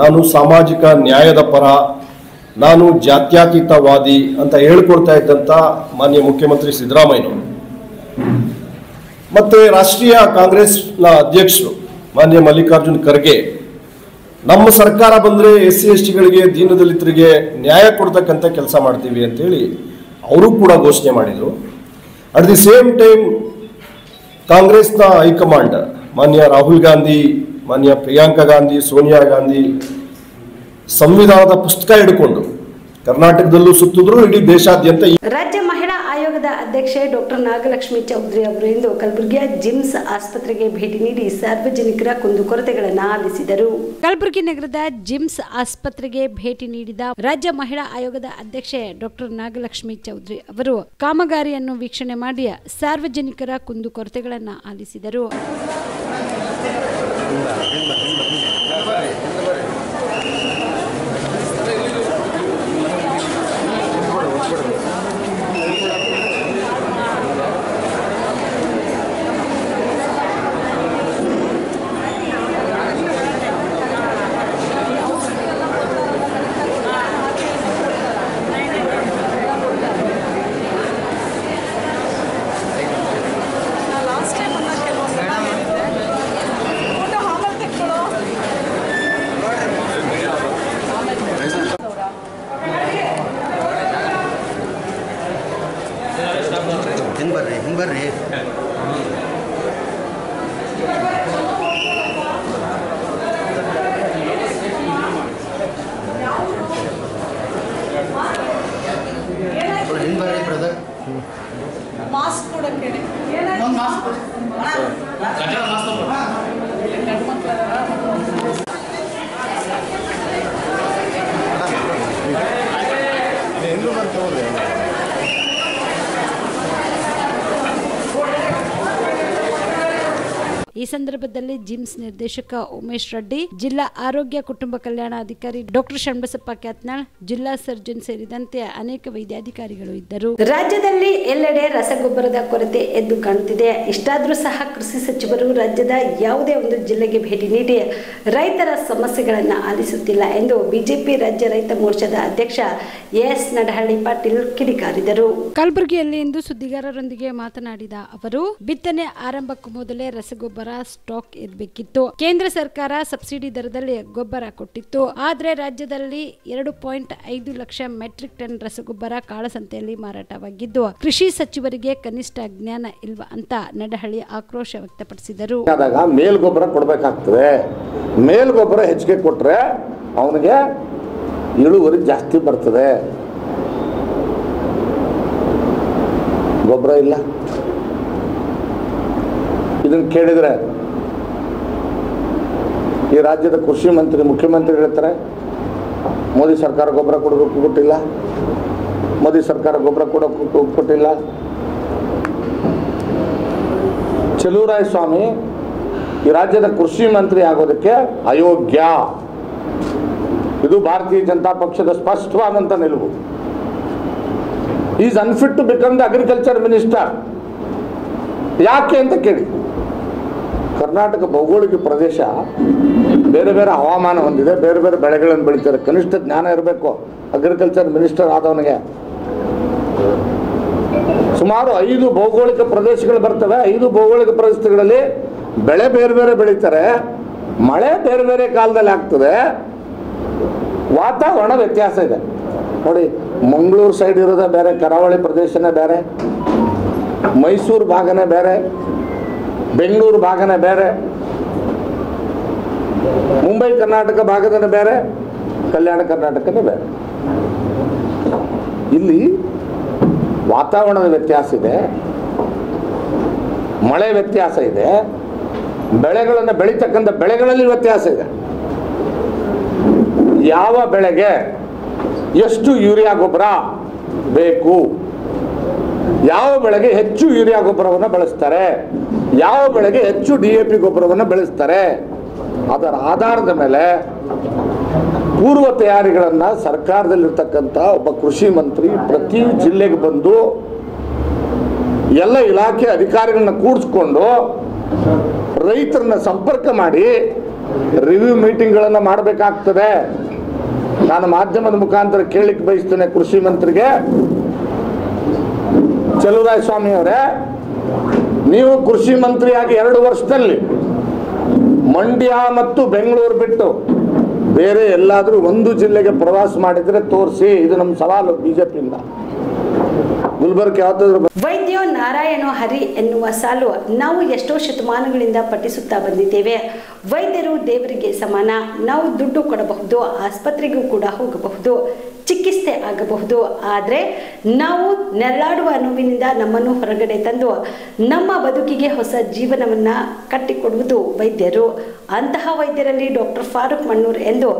ನಾನು ಸಾಮಾಜಿಕ ನ್ಯಾಯದ ಪರ, ನಾನು ಜಾತ್ಯತೀತವಾದಿ ಅಂತ ಹೇಳ್ಕೊಳ್ತಾ ಇದ್ದಂಥ ಮಾನ್ಯ ಮುಖ್ಯಮಂತ್ರಿ ಸಿದ್ದರಾಮಯ್ಯನವರು ಮತ್ತು ರಾಷ್ಟ್ರೀಯ ಕಾಂಗ್ರೆಸ್ನ ಅಧ್ಯಕ್ಷರು ಮಾನ್ಯ ಮಲ್ಲಿಕಾರ್ಜುನ್ ಖರ್ಗೆ ನಮ್ಮ ಸರ್ಕಾರ ಬಂದರೆ ಎಸ್ಸಿ ಎಸ್ಟಿಗಳಿಗೆ, ದೀನದಲಿತರಿಗೆ ನ್ಯಾಯ ಕೊಡ್ತಕ್ಕಂಥ ಕೆಲಸ ಮಾಡ್ತೀವಿ ಅಂತೇಳಿ ಅವರು ಕೂಡ ಘೋಷಣೆ ಮಾಡಿದರು. ಅಟ್ ದಿ ಸೇಮ್ ಟೈಮ್ ಕಾಂಗ್ರೆಸ್ನ ಹೈಕಮಾಂಡ್ ಮಾನ್ಯ ರಾಹುಲ್ ಗಾಂಧಿ, ಮಾನ್ಯ ಪ್ರಿಯಾಂಕಾ ಗಾಂಧಿ, ಸೋನಿಯಾ ಗಾಂಧಿ ಸಂವಿಧಾನದ ಪುಸ್ತಕ ಹಿಡ್ಕೊಂಡು ಕರ್ನಾಟಕದಲ್ಲೂ ಸುತ್ತಿದ್ರು, ಇಡೀ ದೇಶಾದ್ಯಂತ. ರಾಜ್ಯ ಮಹಿಳಾ ಆಯೋಗದ ಅಧ್ಯಕ್ಷೆ ಡಾಕ್ಟರ್ ನಾಗಲಕ್ಷ್ಮಿ ಚೌಧರಿ ಅವರು ಇಂದು ಕಲಬುರಗಿಯ ಜಿಮ್ಸ್ ಆಸ್ಪತ್ರೆಗೆ ಭೇಟಿ ನೀಡಿ ಸಾರ್ವಜನಿಕರ ಕುಂದುಕೊರತೆಗಳನ್ನು ಆಲಿಸಿದರು. ಕಲಬುರಗಿ ನಗರದ ಜಿಮ್ಸ್ ಆಸ್ಪತ್ರೆಗೆ ಭೇಟಿ ನೀಡಿದ ರಾಜ್ಯ ಮಹಿಳಾ ಆಯೋಗದ ಅಧ್ಯಕ್ಷೆ ಡಾಕ್ಟರ್ ನಾಗಲಕ್ಷ್ಮಿ ಚೌಧರಿ ಅವರು ಕಾಮಗಾರಿಯನ್ನು ವೀಕ್ಷಣೆ ಮಾಡಿ ಸಾರ್ವಜನಿಕರ ಕುಂದುಕೊರತೆಗಳನ್ನು ಆಲಿಸಿದರು. ಬರ್ರಿ ಬ್ರದರ್, ಮಾಸ್ಕ್ ಕೊಡಕ್ಕೆ ಈ ಸಂದರ್ಭದಲ್ಲಿ ಜಿಮ್ಸ್ ನಿರ್ದೇಶಕ ಉಮೇಶ್ ರೆಡ್ಡಿ, ಜಿಲ್ಲಾ ಆರೋಗ್ಯ ಕುಟುಂಬ ಕಲ್ಯಾಣ ಅಧಿಕಾರಿ ಡಾಕ್ಟರ್ ಶಣ್ಬಸಪ್ಪ ಕ್ಯಾತ್ನಾಳ್, ಜಿಲ್ಲಾ ಸರ್ಜನ್ ಸೇರಿದಂತೆ ಅನೇಕ ವೈದ್ಯಾಧಿಕಾರಿಗಳು ಇದ್ದರು. ರಾಜ್ಯದಲ್ಲಿ ಎಲ್ಲೆಡೆ ರಸಗೊಬ್ಬರದ ಕೊರತೆ ಎದ್ದು ಕಾಣುತ್ತಿದೆ. ಇಷ್ಟಾದರೂ ಸಹ ಕೃಷಿ ಸಚಿವರು ರಾಜ್ಯದ ಯಾವುದೇ ಒಂದು ಜಿಲ್ಲೆಗೆ ಭೇಟಿ ನೀಡಿ ರೈತರ ಸಮಸ್ಯೆಗಳನ್ನು ಆಲಿಸುತ್ತಿಲ್ಲ ಎಂದು ಬಿಜೆಪಿ ರಾಜ್ಯ ರೈತ ಮೋರ್ಚಾದ ಅಧ್ಯಕ್ಷ ಎಸ್ ನಡಹಳ್ಳಿ ಪಾಟೀಲ್ ಕಿಡಿಕಾರಿದರು. ಕಲಬುರಗಿಯಲ್ಲಿ ಇಂದು ಸುದ್ದಿಗಾರರೊಂದಿಗೆ ಮಾತನಾಡಿದ ಅವರು, ಬಿತ್ತನೆ ಆರಂಭಕ್ಕೂ ಮೊದಲೇ ರಸಗೊಬ್ಬರ ಸ್ಟಾಕ್ ಇರಬೇಕಿತ್ತು. ಕೇಂದ್ರ ಸರ್ಕಾರ ಸಬ್ಸಿಡಿ ದರದಲ್ಲಿ ಗೊಬ್ಬರ ಕೊಟ್ಟಿತ್ತು. ಆದರೆ ರಾಜ್ಯದಲ್ಲಿ 2.5 ಲಕ್ಷ ಮೆಟ್ರಿಕ್ ಟನ್ ರಸಗೊಬ್ಬರ ಕಾಳಸಂತೆಯಲ್ಲಿ ಮಾರಾಟವಾಗಿದ್ದು ಕೃಷಿ ಸಚಿವರಿಗೆ ಕನಿಷ್ಠ ಜ್ಞಾನ ಇಲ್ವಾ ಅಂತ ನಡಹಳ್ಳಿ ಆಕ್ರೋಶ ವ್ಯಕ್ತಪಡಿಸಿದರು. ಮೇಲ್ಗೊಬ್ಬರ ಕೊಡಬೇಕಾಗ್ತದೆ. ಮೇಲ್ಗೊಬ್ಬರ ಹೆಚ್ಚಿಗೆ ಕೊಟ್ರೆ ಅವನಿಗೆ ಇಳುವರಿ ಜಾಸ್ತಿ ಬರ್ತದೆ. ಗೊಬ್ಬರ ಇಲ್ಲ. ಇದನ್ನು ಕೇಳಿದರೆ ಈ ರಾಜ್ಯದ ಕೃಷಿ ಮಂತ್ರಿ ಮುಖ್ಯಮಂತ್ರಿ ಹೇಳ್ತಾರೆ ಮೋದಿ ಸರ್ಕಾರ ಗೊಬ್ಬರ ಕೊಡೋದಕ್ಕೂ ಕೊಟ್ಟಿಲ್ಲ, ಮೋದಿ ಸರ್ಕಾರ ಗೊಬ್ಬರ ಕೊಡೋಕ್ಕೂ ಕೊಟ್ಟಿಲ್ಲ. ಚಲುವರಾಯ ಸ್ವಾಮಿ ಈ ರಾಜ್ಯದ ಕೃಷಿ ಮಂತ್ರಿ ಆಗೋದಕ್ಕೆ ಅಯೋಗ್ಯ. ಇದು ಭಾರತೀಯ ಜನತಾ ಪಕ್ಷದ ಸ್ಪಷ್ಟವಾದಂಥ ನಿಲುವು. Is unfit to become the agriculture minister. ಯಾಕೆ ಅಂತ ಕೇಳಿ, ಕರ್ನಾಟಕ ಭೌಗೋಳಿಕ ಪ್ರದೇಶ ಬೇರೆ ಬೇರೆ ಹವಾಮಾನ ಹೊಂದಿದೆ, ಬೇರೆ ಬೇರೆ ಬೆಳೆಗಳನ್ನು ಬೆಳೀತಾರೆ. ಕನಿಷ್ಠ ಜ್ಞಾನ ಇರಬೇಕು ಅಗ್ರಿಕಲ್ಚರ್ ಮಿನಿಸ್ಟರ್ ಆದವನಿಗೆ. ಸುಮಾರು 5 ಭೌಗೋಳಿಕ ಪ್ರದೇಶಗಳು ಬರ್ತವೆ. 5 ಭೌಗೋಳಿಕ ಪ್ರದೇಶಗಳಲ್ಲಿ ಬೆಳೆ ಬೇರೆ ಬೇರೆ ಬೆಳೀತಾರೆ, ಮಳೆ ಬೇರೆ ಬೇರೆ ಕಾಲದಲ್ಲಿ ಆಗ್ತದೆ, ವಾತಾವರಣ ವ್ಯತ್ಯಾಸ ಇದೆ. ನೋಡಿ, ಮಂಗಳೂರು ಸೈಡ್ ಇರೋದೇ ಬೇರೆ, ಕರಾವಳಿ ಪ್ರದೇಶನೇ ಬೇರೆ, ಮೈಸೂರು ಭಾಗನೇ ಬೇರೆ, ಬೆಂಗಳೂರು ಭಾಗನೇ ಬೇರೆ, ಮುಂಬೈ ಕರ್ನಾಟಕ ಭಾಗದನೇ ಬೇರೆ, ಕಲ್ಯಾಣ ಕರ್ನಾಟಕನೇ ಬೇರೆ. ಇಲ್ಲಿ ವಾತಾವರಣದ ವ್ಯತ್ಯಾಸ ಇದೆ, ಮಳೆ ವ್ಯತ್ಯಾಸ ಇದೆ, ಬೆಳೆಗಳನ್ನು ಬೆಳೀತಕ್ಕಂಥ ಬೆಳೆಗಳಲ್ಲಿ ವ್ಯತ್ಯಾಸ ಇದೆ. ಯಾವ ಬೆಳೆಗೆ ಎಷ್ಟು ಯೂರಿಯಾ ಗೊಬ್ಬರ ಬೇಕು, ಯಾವ ಬೆಳೆಗೆ ಹೆಚ್ಚು ಯೂರಿಯಾ ಗೊಬ್ಬರವನ್ನು ಬಳಸ್ತಾರೆ, ಯಾವ ಬೆಳೆಗೆ ಹೆಚ್ಚು DAP ಗೊಬ್ಬರವನ್ನು ಬೆಳೆಸ್ತಾರೆ, ಅದರ ಆಧಾರದ ಮೇಲೆ ಪೂರ್ವ ತಯಾರಿಗಳನ್ನು ಸರ್ಕಾರದಲ್ಲಿರ್ತಕ್ಕಂಥ ಒಬ್ಬ ಕೃಷಿ ಮಂತ್ರಿ ಪ್ರತಿ ಜಿಲ್ಲೆಗೆ ಬಂದು ಎಲ್ಲ ಇಲಾಖೆ ಅಧಿಕಾರಿಗಳನ್ನ ಕೂಡಿಸ್ಕೊಂಡು ರೈತರನ್ನ ಸಂಪರ್ಕ ಮಾಡಿ ರಿವ್ಯೂ ಮೀಟಿಂಗ್ಗಳನ್ನು ಮಾಡಬೇಕಾಗ್ತದೆ. ನಾನು ಮಾಧ್ಯಮದ ಮುಖಾಂತರ ಕೇಳಲಿಕ್ಕೆ ಬಯಸ್ತೇನೆ ಕೃಷಿ ಮಂತ್ರಿಗೆ, ಚಲುವರಾಯ ಸ್ವಾಮಿ ಅವರೇ, ನೀವು ಕೃಷಿ ಮಂತ್ರಿಯಾಗಿ 2 ವರ್ಷದಲ್ಲಿ ಮಂಡ್ಯ ಮತ್ತು ಬೆಂಗಳೂರು ಬಿಟ್ಟು ಬೇರೆ ಎಲ್ಲಾದರೂ ಒಂದು ಜಿಲ್ಲೆಗೆ ಪ್ರವಾಸ ಮಾಡಿದ್ರೆ ತೋರಿಸಿ. ಇದು ನಮ್ಮ ಸವಾಲು ಬಿಜೆಪಿಯಿಂದ. ಗುಲ್ಬರ್ಗ ಯಾವ್ದಾದ್ರು ವೈದ್ಯೋ ನಾರಾಯಣೋ ಹರಿ ಎನ್ನುವ ಸಾಲು ನಾವು ಎಷ್ಟೋ ಶತಮಾನಗಳಿಂದ ಪಠಿಸುತ್ತಾ ಬಂದಿದ್ದೇವೆ. ವೈದ್ಯರು ದೇವರಿಗೆ ಸಮಾನ. ನಾವು ದುಡ್ಡು ಕೊಡಬಹುದು, ಆಸ್ಪತ್ರೆಗೂ ಕೂಡ ಹೋಗಬಹುದು, ಚಿಕಿತ್ಸೆ ಆಗಬಹುದು. ಆದರೆ ನಾವು ನೆರಳಾಡುವ ನೋವಿನಿಂದ ನಮ್ಮನ್ನು ಹೊರಗಡೆ ತಂದು ನಮ್ಮ ಬದುಕಿಗೆ ಹೊಸ ಜೀವನವನ್ನು ಕಟ್ಟಿಕೊಡುವುದು ವೈದ್ಯರು. ಅಂತಹ ವೈದ್ಯರಲ್ಲಿ ಡಾಕ್ಟರ್ ಫಾರೂಕ್ ಮಣ್ಣೂರ್ ಎಂದು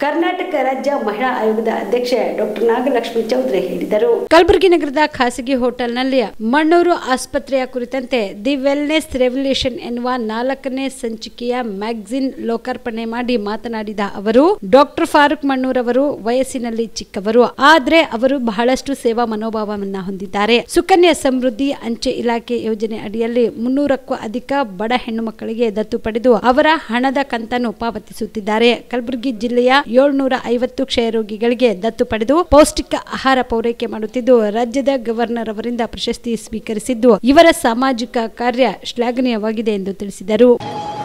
ಕರ್ನಾಟಕ ರಾಜ್ಯ ಮಹಿಳಾ ಆಯೋಗದ ಅಧ್ಯಕ್ಷೆ ಡಾಕ್ಟರ್ ನಾಗಲಕ್ಷ್ಮಿ ಚೌಧರಿ ಹೇಳಿದರು. ಕಲಬುರಗಿ ನಗರದ ಖಾಸಗಿ ಹೋಟೆಲ್ನಲ್ಲಿ ಮಣ್ಣೂರು ಆಸ್ಪತ್ರೆಯ ಕುರಿತಂತೆ ದಿ ವೆಲ್ನೆಸ್ ರೆವಲ್ಯೂಷನ್ ಎನ್ನುವ 4ನೇ ಸಂಚಿಕೆಯ ಮ್ಯಾಗಝಿನ್ ಲೋಕಾರ್ಪಣೆ ಮಾಡಿ ಮಾತನಾಡಿದ ಅವರು, ಡಾಕ್ಟರ್ ಫಾರೂಕ್ ಮಣ್ಣೂರ್ ಅವರು ವಯಸ್ಸಿನಲ್ಲಿ ಚಿಕ್ಕವರು, ಆದ್ರೆ ಅವರು ಬಹಳಷ್ಟು ಸೇವಾ ಮನೋಭಾವವನ್ನ ಹೊಂದಿದ್ದಾರೆ. ಸುಕನ್ಯಾ ಸಮೃದ್ಧಿ ಅಂಚೆ ಇಲಾಖೆ ಯೋಜನೆ ಅಡಿಯಲ್ಲಿ 300ಕ್ಕೂ ಅಧಿಕ ಬಡ ಹೆಣ್ಣು ಮಕ್ಕಳಿಗೆ ದತ್ತು ಪಡೆದು ಅವರ ಹಣದ ಕಂತನ್ನು ಪಾವತಿಸುತ್ತಿದ್ದಾರೆ. ಕಲಬುರಗಿ ಜಿಲ್ಲೆಯ 750 ಕ್ಷಯರೋಗಿಗಳಿಗೆ ದತ್ತು ಪಡೆದು ಪೌಷ್ಟಿಕ ಆಹಾರ ಪೂರೈಕೆ ಮಾಡುತ್ತಿದ್ದು, ರಾಜ್ಯದ ಗವರ್ನರ್ ಅವರಿಂದ ಪ್ರಶಸ್ತಿ ಸ್ವೀಕರಿಸಿದ್ದು ಇವರ ಸಾಮಾಜಿಕ ಕಾರ್ಯ ಶ್ಲಾಘನೀಯವಾಗಿದೆ ಎಂದು ತಿಳಿಸಿದರು.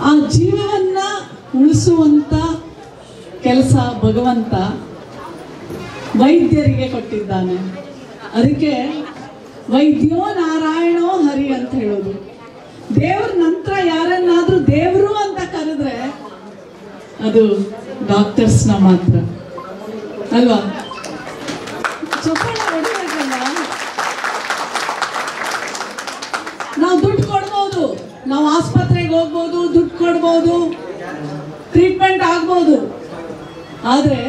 ಆ ಜೀವವನ್ನ ಉಳಿಸುವಂತ ಕೆಲಸ ಭಗವಂತ ವೈದ್ಯರಿಗೆ ಕೊಟ್ಟಿದ್ದಾನೆ. ಅದಕ್ಕೆ ವೈದ್ಯೋ ನಾರಾಯಣೋ ಹರಿ ಅಂತ ಹೇಳೋದು. ದೇವ್ರ ನಂತರ ಯಾರನ್ನಾದ್ರೂ ದೇವರು ಅಂತ ಕರೆದ್ರೆ ಅದು ಡಾಕ್ಟರ್ಸ್ನ ಮಾತ್ರ ಅಲ್ವಾ? ನಾವು ದುಡ್ಡು ಕೊಡ್ಬೋದು, ನಾವು ಆಸ್ಪತ್ರೆಗೆ ಹೋಗ್ಬೋದು, ದುಡ್ಡು ಕೊಡ್ಬೋದು, ಟ್ರೀಟ್ಮೆಂಟ್ ಆಗ್ಬೋದು. ಆದ್ರೆ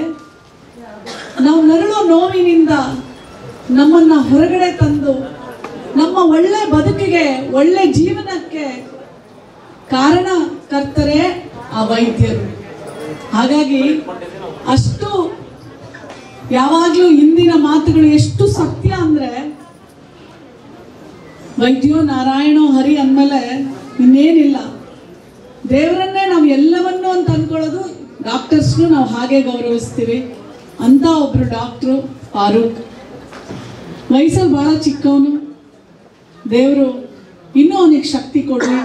ನಾವು ನರಳೋ ನೋವಿನಿಂದ ನಮ್ಮನ್ನ ಹೊರಗಡೆ ತಂದು ನಮ್ಮ ಒಳ್ಳೆ ಬದುಕಿಗೆ, ಒಳ್ಳೆ ಜೀವನಕ್ಕೆ ಕಾರಣಕರ್ತರೇ ಆ ವೈದ್ಯರು. ಹಾಗಾಗಿ ಅಷ್ಟು ಯಾವಾಗಲೂ ಇಂದಿನ ಮಾತುಗಳು ಎಷ್ಟು ಸತ್ಯ ಅಂದ್ರೆ, ವೈದ್ಯೋ ನಾರಾಯಣೋ ಹರಿ ಅಂದಮೇಲೆ ಇನ್ನೇನಿಲ್ಲ, ದೇವರನ್ನೇ ನಾವು ಎಲ್ಲವನ್ನೂ ಅಂತ ಅನ್ಕೊಳ್ಳೋದು. ಡಾಕ್ಟರ್ಸ್ನು ನಾವು ಹಾಗೆ ಗೌರವಿಸ್ತೀವಿ. ಅಂತ ಒಬ್ರು ಡಾಕ್ಟ್ರು ಫಾರೂಕ್. ವಯಸ್ಸಲ್ಲಿ ಬಹಳ ಚಿಕ್ಕವನು, ದೇವರು ಇನ್ನೂ ಅವನಿಗೆ ಶಕ್ತಿ ಕೊಡಲಿ.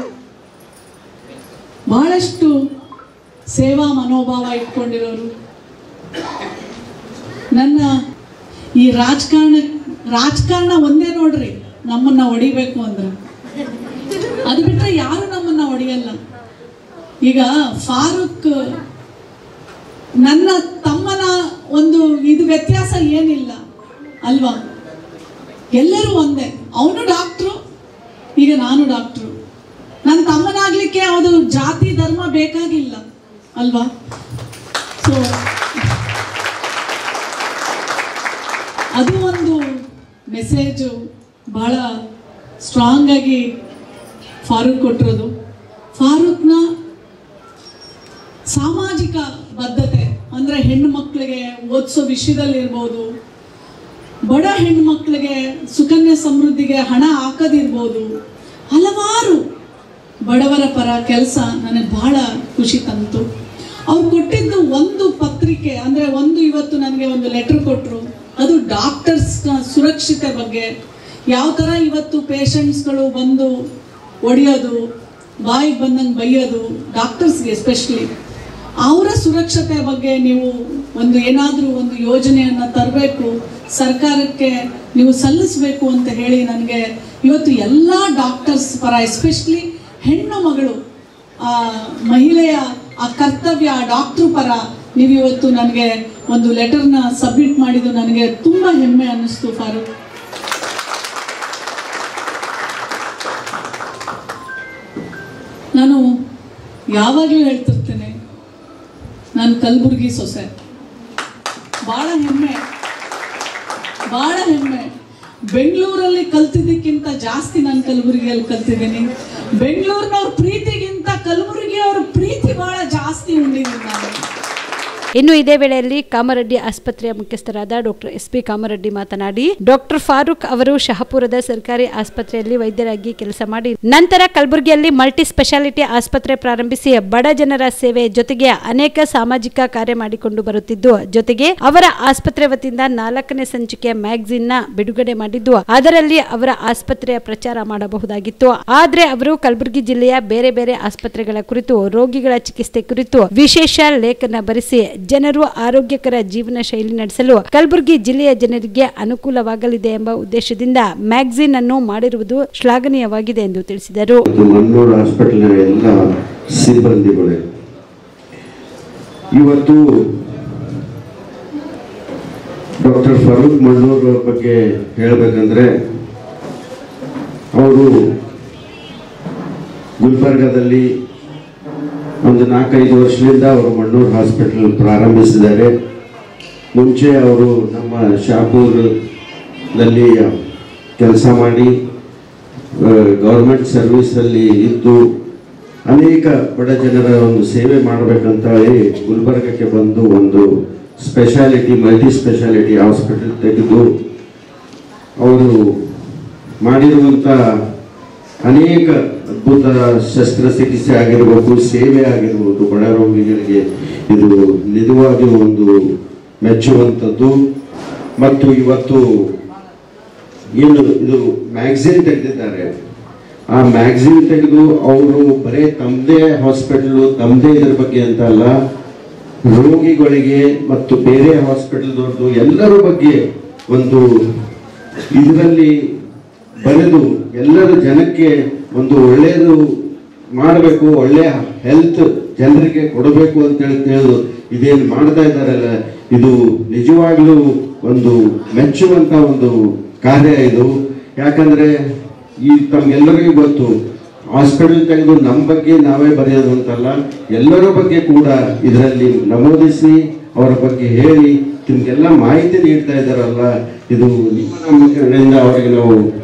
ಬಹಳಷ್ಟು ಸೇವಾ ಮನೋಭಾವ ಇಟ್ಕೊಂಡಿರೋರು. ನನ್ನ ಈ ರಾಜಕಾರಣ ಒಂದೇ ನೋಡ್ರಿ, ನಮ್ಮನ್ನ ಹೊಡಿಬೇಕು ಅಂದ್ರೆ, ಅದು ಬಿಟ್ಟರೆ ಯಾರು ನಮ್ಮನ್ನ ಹೊಡೆಯಲ್ಲ. ಈಗ ಫಾರೂಕ್ ನನ್ನ ತಮ್ಮನ ಒಂದು ಇದು ವ್ಯತ್ಯಾಸ ಏನಿಲ್ಲ ಅಲ್ವಾ? ಎಲ್ಲರೂ ಒಂದೇ. ಅವನು ಡಾಕ್ಟ್ರು, ಈಗ ನಾನು ಡಾಕ್ಟ್ರು. ನನ್ನ ತಮ್ಮನಾಗ್ಲಿಕ್ಕೆ ಅದು ಜಾತಿ ಧರ್ಮ ಬೇಕಾಗಿಲ್ಲ. ಅಲ್ವಾ? ಸೊ ಅದು ಒಂದು ಮೆಸೇಜು ಭಾಳ ಸ್ಟ್ರಾಂಗ್ ಆಗಿ ಫಾರೂಕ್ ಕೊಟ್ಟಿರೋದು. ಫಾರೂಕ್ನ ಸಾಮಾಜಿಕ ಬದ್ಧತೆ ಅಂದರೆ ಹೆಣ್ಣು ಮಕ್ಕಳಿಗೆ ಓದಿಸೋ ವಿಷಯದಲ್ಲಿರ್ಬೋದು, ಬಡ ಹೆಣ್ಣು ಮಕ್ಕಳಿಗೆ ಸುಕನ್ಯಾ ಸಮೃದ್ಧಿಗೆ ಹಣ ಹಾಕೋದಿರ್ಬೋದು, ಹಲವಾರು ಬಡವರ ಪರ ಕೆಲಸ ನನಗೆ ಬಹಳ ಖುಷಿ ತಂತು. ಅವ್ರು ಕೊಟ್ಟಿದ್ದು ಒಂದು ಪತ್ರಿಕೆ ಅಂದರೆ ಇವತ್ತು ನನಗೆ ಒಂದು ಲೆಟ್ರ್ ಕೊಟ್ಟರು, ಅದು ಡಾಕ್ಟರ್ಸ್ನ ಸುರಕ್ಷತೆ ಬಗ್ಗೆ. ಯಾವ ಥರ ಇವತ್ತು ಪೇಷಂಟ್ಸ್ಗಳು ಬಂದು ಒಡೆಯೋದು, ಬಾಯಿಗೆ ಬಂದಂಗೆ ಬೈಯೋದು, ಡಾಕ್ಟರ್ಸ್ಗೆ ಎಸ್ಪೆಷಲಿ ಅವರ ಸುರಕ್ಷತೆ ಬಗ್ಗೆ ನೀವು ಏನಾದರೂ ಒಂದು ಯೋಜನೆಯನ್ನು ತರಬೇಕು, ಸರ್ಕಾರಕ್ಕೆ ನೀವು ಸಲ್ಲಿಸಬೇಕು ಅಂತ ಹೇಳಿ ನನಗೆ ಇವತ್ತು ಎಲ್ಲ ಡಾಕ್ಟರ್ಸ್ ಪರ, ಎಸ್ಪೆಷಲಿ ಹೆಣ್ಣು ಮಗಳು ಮಹಿಳೆಯ ಆ ಕರ್ತವ್ಯ ಡಾಕ್ಟ್ರು ಪರ ನೀವು ಇವತ್ತು ನನಗೆ ಒಂದು ಲೆಟರ್ನ ಸಬ್ಮಿಟ್ ಮಾಡಿದ್ದು ನನಗೆ ತುಂಬ ಹೆಮ್ಮೆ ಅನ್ನಿಸ್ತು ಫಾರೂಕ್. ನಾನು ಯಾವಾಗಲೂ ಹೇಳ್ತಿರ್ತೇನೆ, ನಾನು ಕಲಬುರಗಿ ಸೊಸೆ. ಭಾಳ ಹೆಮ್ಮೆ. ಬೆಂಗಳೂರಲ್ಲಿ ಕಲ್ತಿದ್ದಕ್ಕಿಂತ ಜಾಸ್ತಿ ನಾನು ಕಲಬುರಗಿಯಲ್ಲಿ ಕಲ್ತಿದ್ದೀನಿ. ಬೆಂಗಳೂರಿನವ್ರ ಪ್ರೀತಿಗಿಂತ ಕಲಬುರಗಿಯವ್ರ ಪ್ರೀತಿ ಭಾಳ ಜಾಸ್ತಿ ಉಂಡಿದ್ದೀನಿ ನಾನು. ಇನ್ನು ಇದೇ ವೇಳೆಯಲ್ಲಿ ಕಾಮರೆಡ್ಡಿ ಆಸ್ಪತ್ರೆಯ ಮುಖ್ಯಸ್ಥರಾದ ಡಾಕ್ಟರ್ SP ಕಾಮರೆಡ್ಡಿ ಮಾತನಾಡಿ, ಡಾಕ್ಟರ್ ಫಾರೂಕ್ ಅವರು ಶಹಾಪುರದ ಸರ್ಕಾರಿ ಆಸ್ಪತ್ರೆಯಲ್ಲಿ ವೈದ್ಯರಾಗಿ ಕೆಲಸ ಮಾಡಿ ನಂತರ ಕಲಬುರಗಿಯಲ್ಲಿ ಮಲ್ಟಿ ಸ್ಪೆಷಾಲಿಟಿ ಆಸ್ಪತ್ರೆ ಪ್ರಾರಂಭಿಸಿ ಬಡ ಜನರ ಸೇವೆ ಜೊತೆಗೆ ಅನೇಕ ಸಾಮಾಜಿಕ ಕಾರ್ಯ ಮಾಡಿಕೊಂಡು ಬರುತ್ತಿದ್ದು, ಜೊತೆಗೆ ಅವರ ಆಸ್ಪತ್ರೆ ವತಿಯಿಂದ 4ನೇ ಸಂಚಿಕೆಯ ಮ್ಯಾಗಝಿನ್ ನ ಬಿಡುಗಡೆ ಮಾಡಿದ್ದು, ಅದರಲ್ಲಿ ಅವರ ಆಸ್ಪತ್ರೆಯ ಪ್ರಚಾರ ಮಾಡಬಹುದಾಗಿತ್ತು. ಆದ್ರೆ ಅವರು ಕಲಬುರಗಿ ಜಿಲ್ಲೆಯ ಬೇರೆ ಬೇರೆ ಆಸ್ಪತ್ರೆಗಳ ಕುರಿತು, ರೋಗಿಗಳ ಚಿಕಿತ್ಸೆ ಕುರಿತು ವಿಶೇಷ ಲೇಖನ ಬರೆಸಿ ಜನರು ಆರೋಗ್ಯಕರ ಜೀವನ ಶೈಲಿ ನಡೆಸಲು ಕಲಬುರಗಿ ಜಿಲ್ಲೆಯ ಜನರಿಗೆ ಅನುಕೂಲವಾಗಲಿದೆ ಎಂಬ ಉದ್ದೇಶದಿಂದ ಮ್ಯಾಗಝಿನ್ ಅನ್ನು ಮಾಡಿರುವುದು ಶ್ಲಾಘನೀಯವಾಗಿದೆ ಎಂದು ತಿಳಿಸಿದರು. ಮನ್ನೂರು ಹಾಸ್ಪಿಟಲ್ ಎಲ್ಲ ಸಿಬ್ಬಂದಿಗಳು ಇವತ್ತು ಡಾಕ್ಟರ್ ಫಾರೂಕ್ ಮನ್ನೂರ್ ಬಗ್ಗೆ ಹೇಳಬೇಕಂದ್ರೆ, ಅವರು ಗುಲ್ಬರ್ಗಾದಲ್ಲಿ ಒಂದು 4-5 ವರ್ಷದಿಂದ ಅವರು ಮನ್ನೂರು ಹಾಸ್ಪಿಟಲ್ ಪ್ರಾರಂಭಿಸಿದ್ದಾರೆ. ಮುಂಚೆ ಅವರು ನಮ್ಮ ಶಹಾಪುರದಲ್ಲಿ ಕೆಲಸ ಮಾಡಿ ಗೌರ್ಮೆಂಟ್ ಸರ್ವಿಸಲ್ಲಿ ಇದ್ದು ಅನೇಕ ಬಡ ಜನರ ಒಂದು ಸೇವೆ ಮಾಡಬೇಕಂತ ಹೇಳಿ ಗುಲ್ಬರ್ಗಕ್ಕೆ ಬಂದು ಒಂದು ಮಲ್ಟಿ ಸ್ಪೆಷಾಲಿಟಿ ಹಾಸ್ಪಿಟಲ್ ತೆಗೆದು ಅವರು ಮಾಡಿರುವಂಥ ಅನೇಕ ಅದ್ಭುತ ಶಸ್ತ್ರಚಿಕಿತ್ಸೆ ಆಗಿರಬಹುದು, ಸೇವೆ ಆಗಿರ್ಬೋದು, ಬಡ ರೋಗಿಗಳಿಗೆ ಇದು ನಿಜವಾಗಿ ಒಂದು ಮೆಚ್ಚುವಂಥದ್ದು. ಮತ್ತು ಇವತ್ತು ಏನು ಇದು ಮ್ಯಾಗಝಿನ್ ತೆಗೆದಿದ್ದಾರೆ, ಆ ಮ್ಯಾಗಝಿನ್ ತೆಗೆದು ಅವರು ಬರೇ ತಮ್ಮದೇ ಹಾಸ್ಪಿಟಲ್ ತಮ್ಮದೇ ಇದರ ಬಗ್ಗೆ ಅಂತ ಅಲ್ಲ, ರೋಗಿಗಳಿಗೆ ಮತ್ತು ಬೇರೆ ಹಾಸ್ಪಿಟಲ್ದವ್ರದ್ದು ಎಲ್ಲರ ಬಗ್ಗೆ ಒಂದು ಇದರಲ್ಲಿ ಬರೆದು ಎಲ್ಲರ ಜನಕ್ಕೆ ಒಂದು ಒಳ್ಳೆಯದು ಮಾಡಬೇಕು, ಒಳ್ಳೆಯ ಹೆಲ್ತ್ ಜನರಿಗೆ ಕೊಡಬೇಕು ಅಂತೇಳಿ ಇದೇನು ಮಾಡ್ತಾ ಇದ್ದಾರಲ್ಲ, ಇದು ನಿಜವಾಗ್ಲೂ ಒಂದು ಮೆಚ್ಚುವಂತ ಒಂದು ಕಾರ್ಯ ಇದು. ಯಾಕಂದ್ರೆ ಈ ತಮ್ಗೆಲ್ಲರಿಗೂ ಗೊತ್ತು, ಹಾಸ್ಪಿಟಲ್ ತೆಗೆದು ನಮ್ಮ ಬಗ್ಗೆ ನಾವೇ ಬರೆಯೋದು ಅಂತಲ್ಲ, ಎಲ್ಲರ ಬಗ್ಗೆ ಕೂಡ ಇದರಲ್ಲಿ ನಮೂದಿಸಿ ಅವರ ಬಗ್ಗೆ ಹೇಳಿ ನಿಮ್ಗೆಲ್ಲ ಮಾಹಿತಿ ನೀಡ್ತಾ ಇದ್ದಾರಲ್ಲ, ಇದು ನಮ್ಮ ಕಡೆಯಿಂದ ಅವರಿಗೆ ನಾವು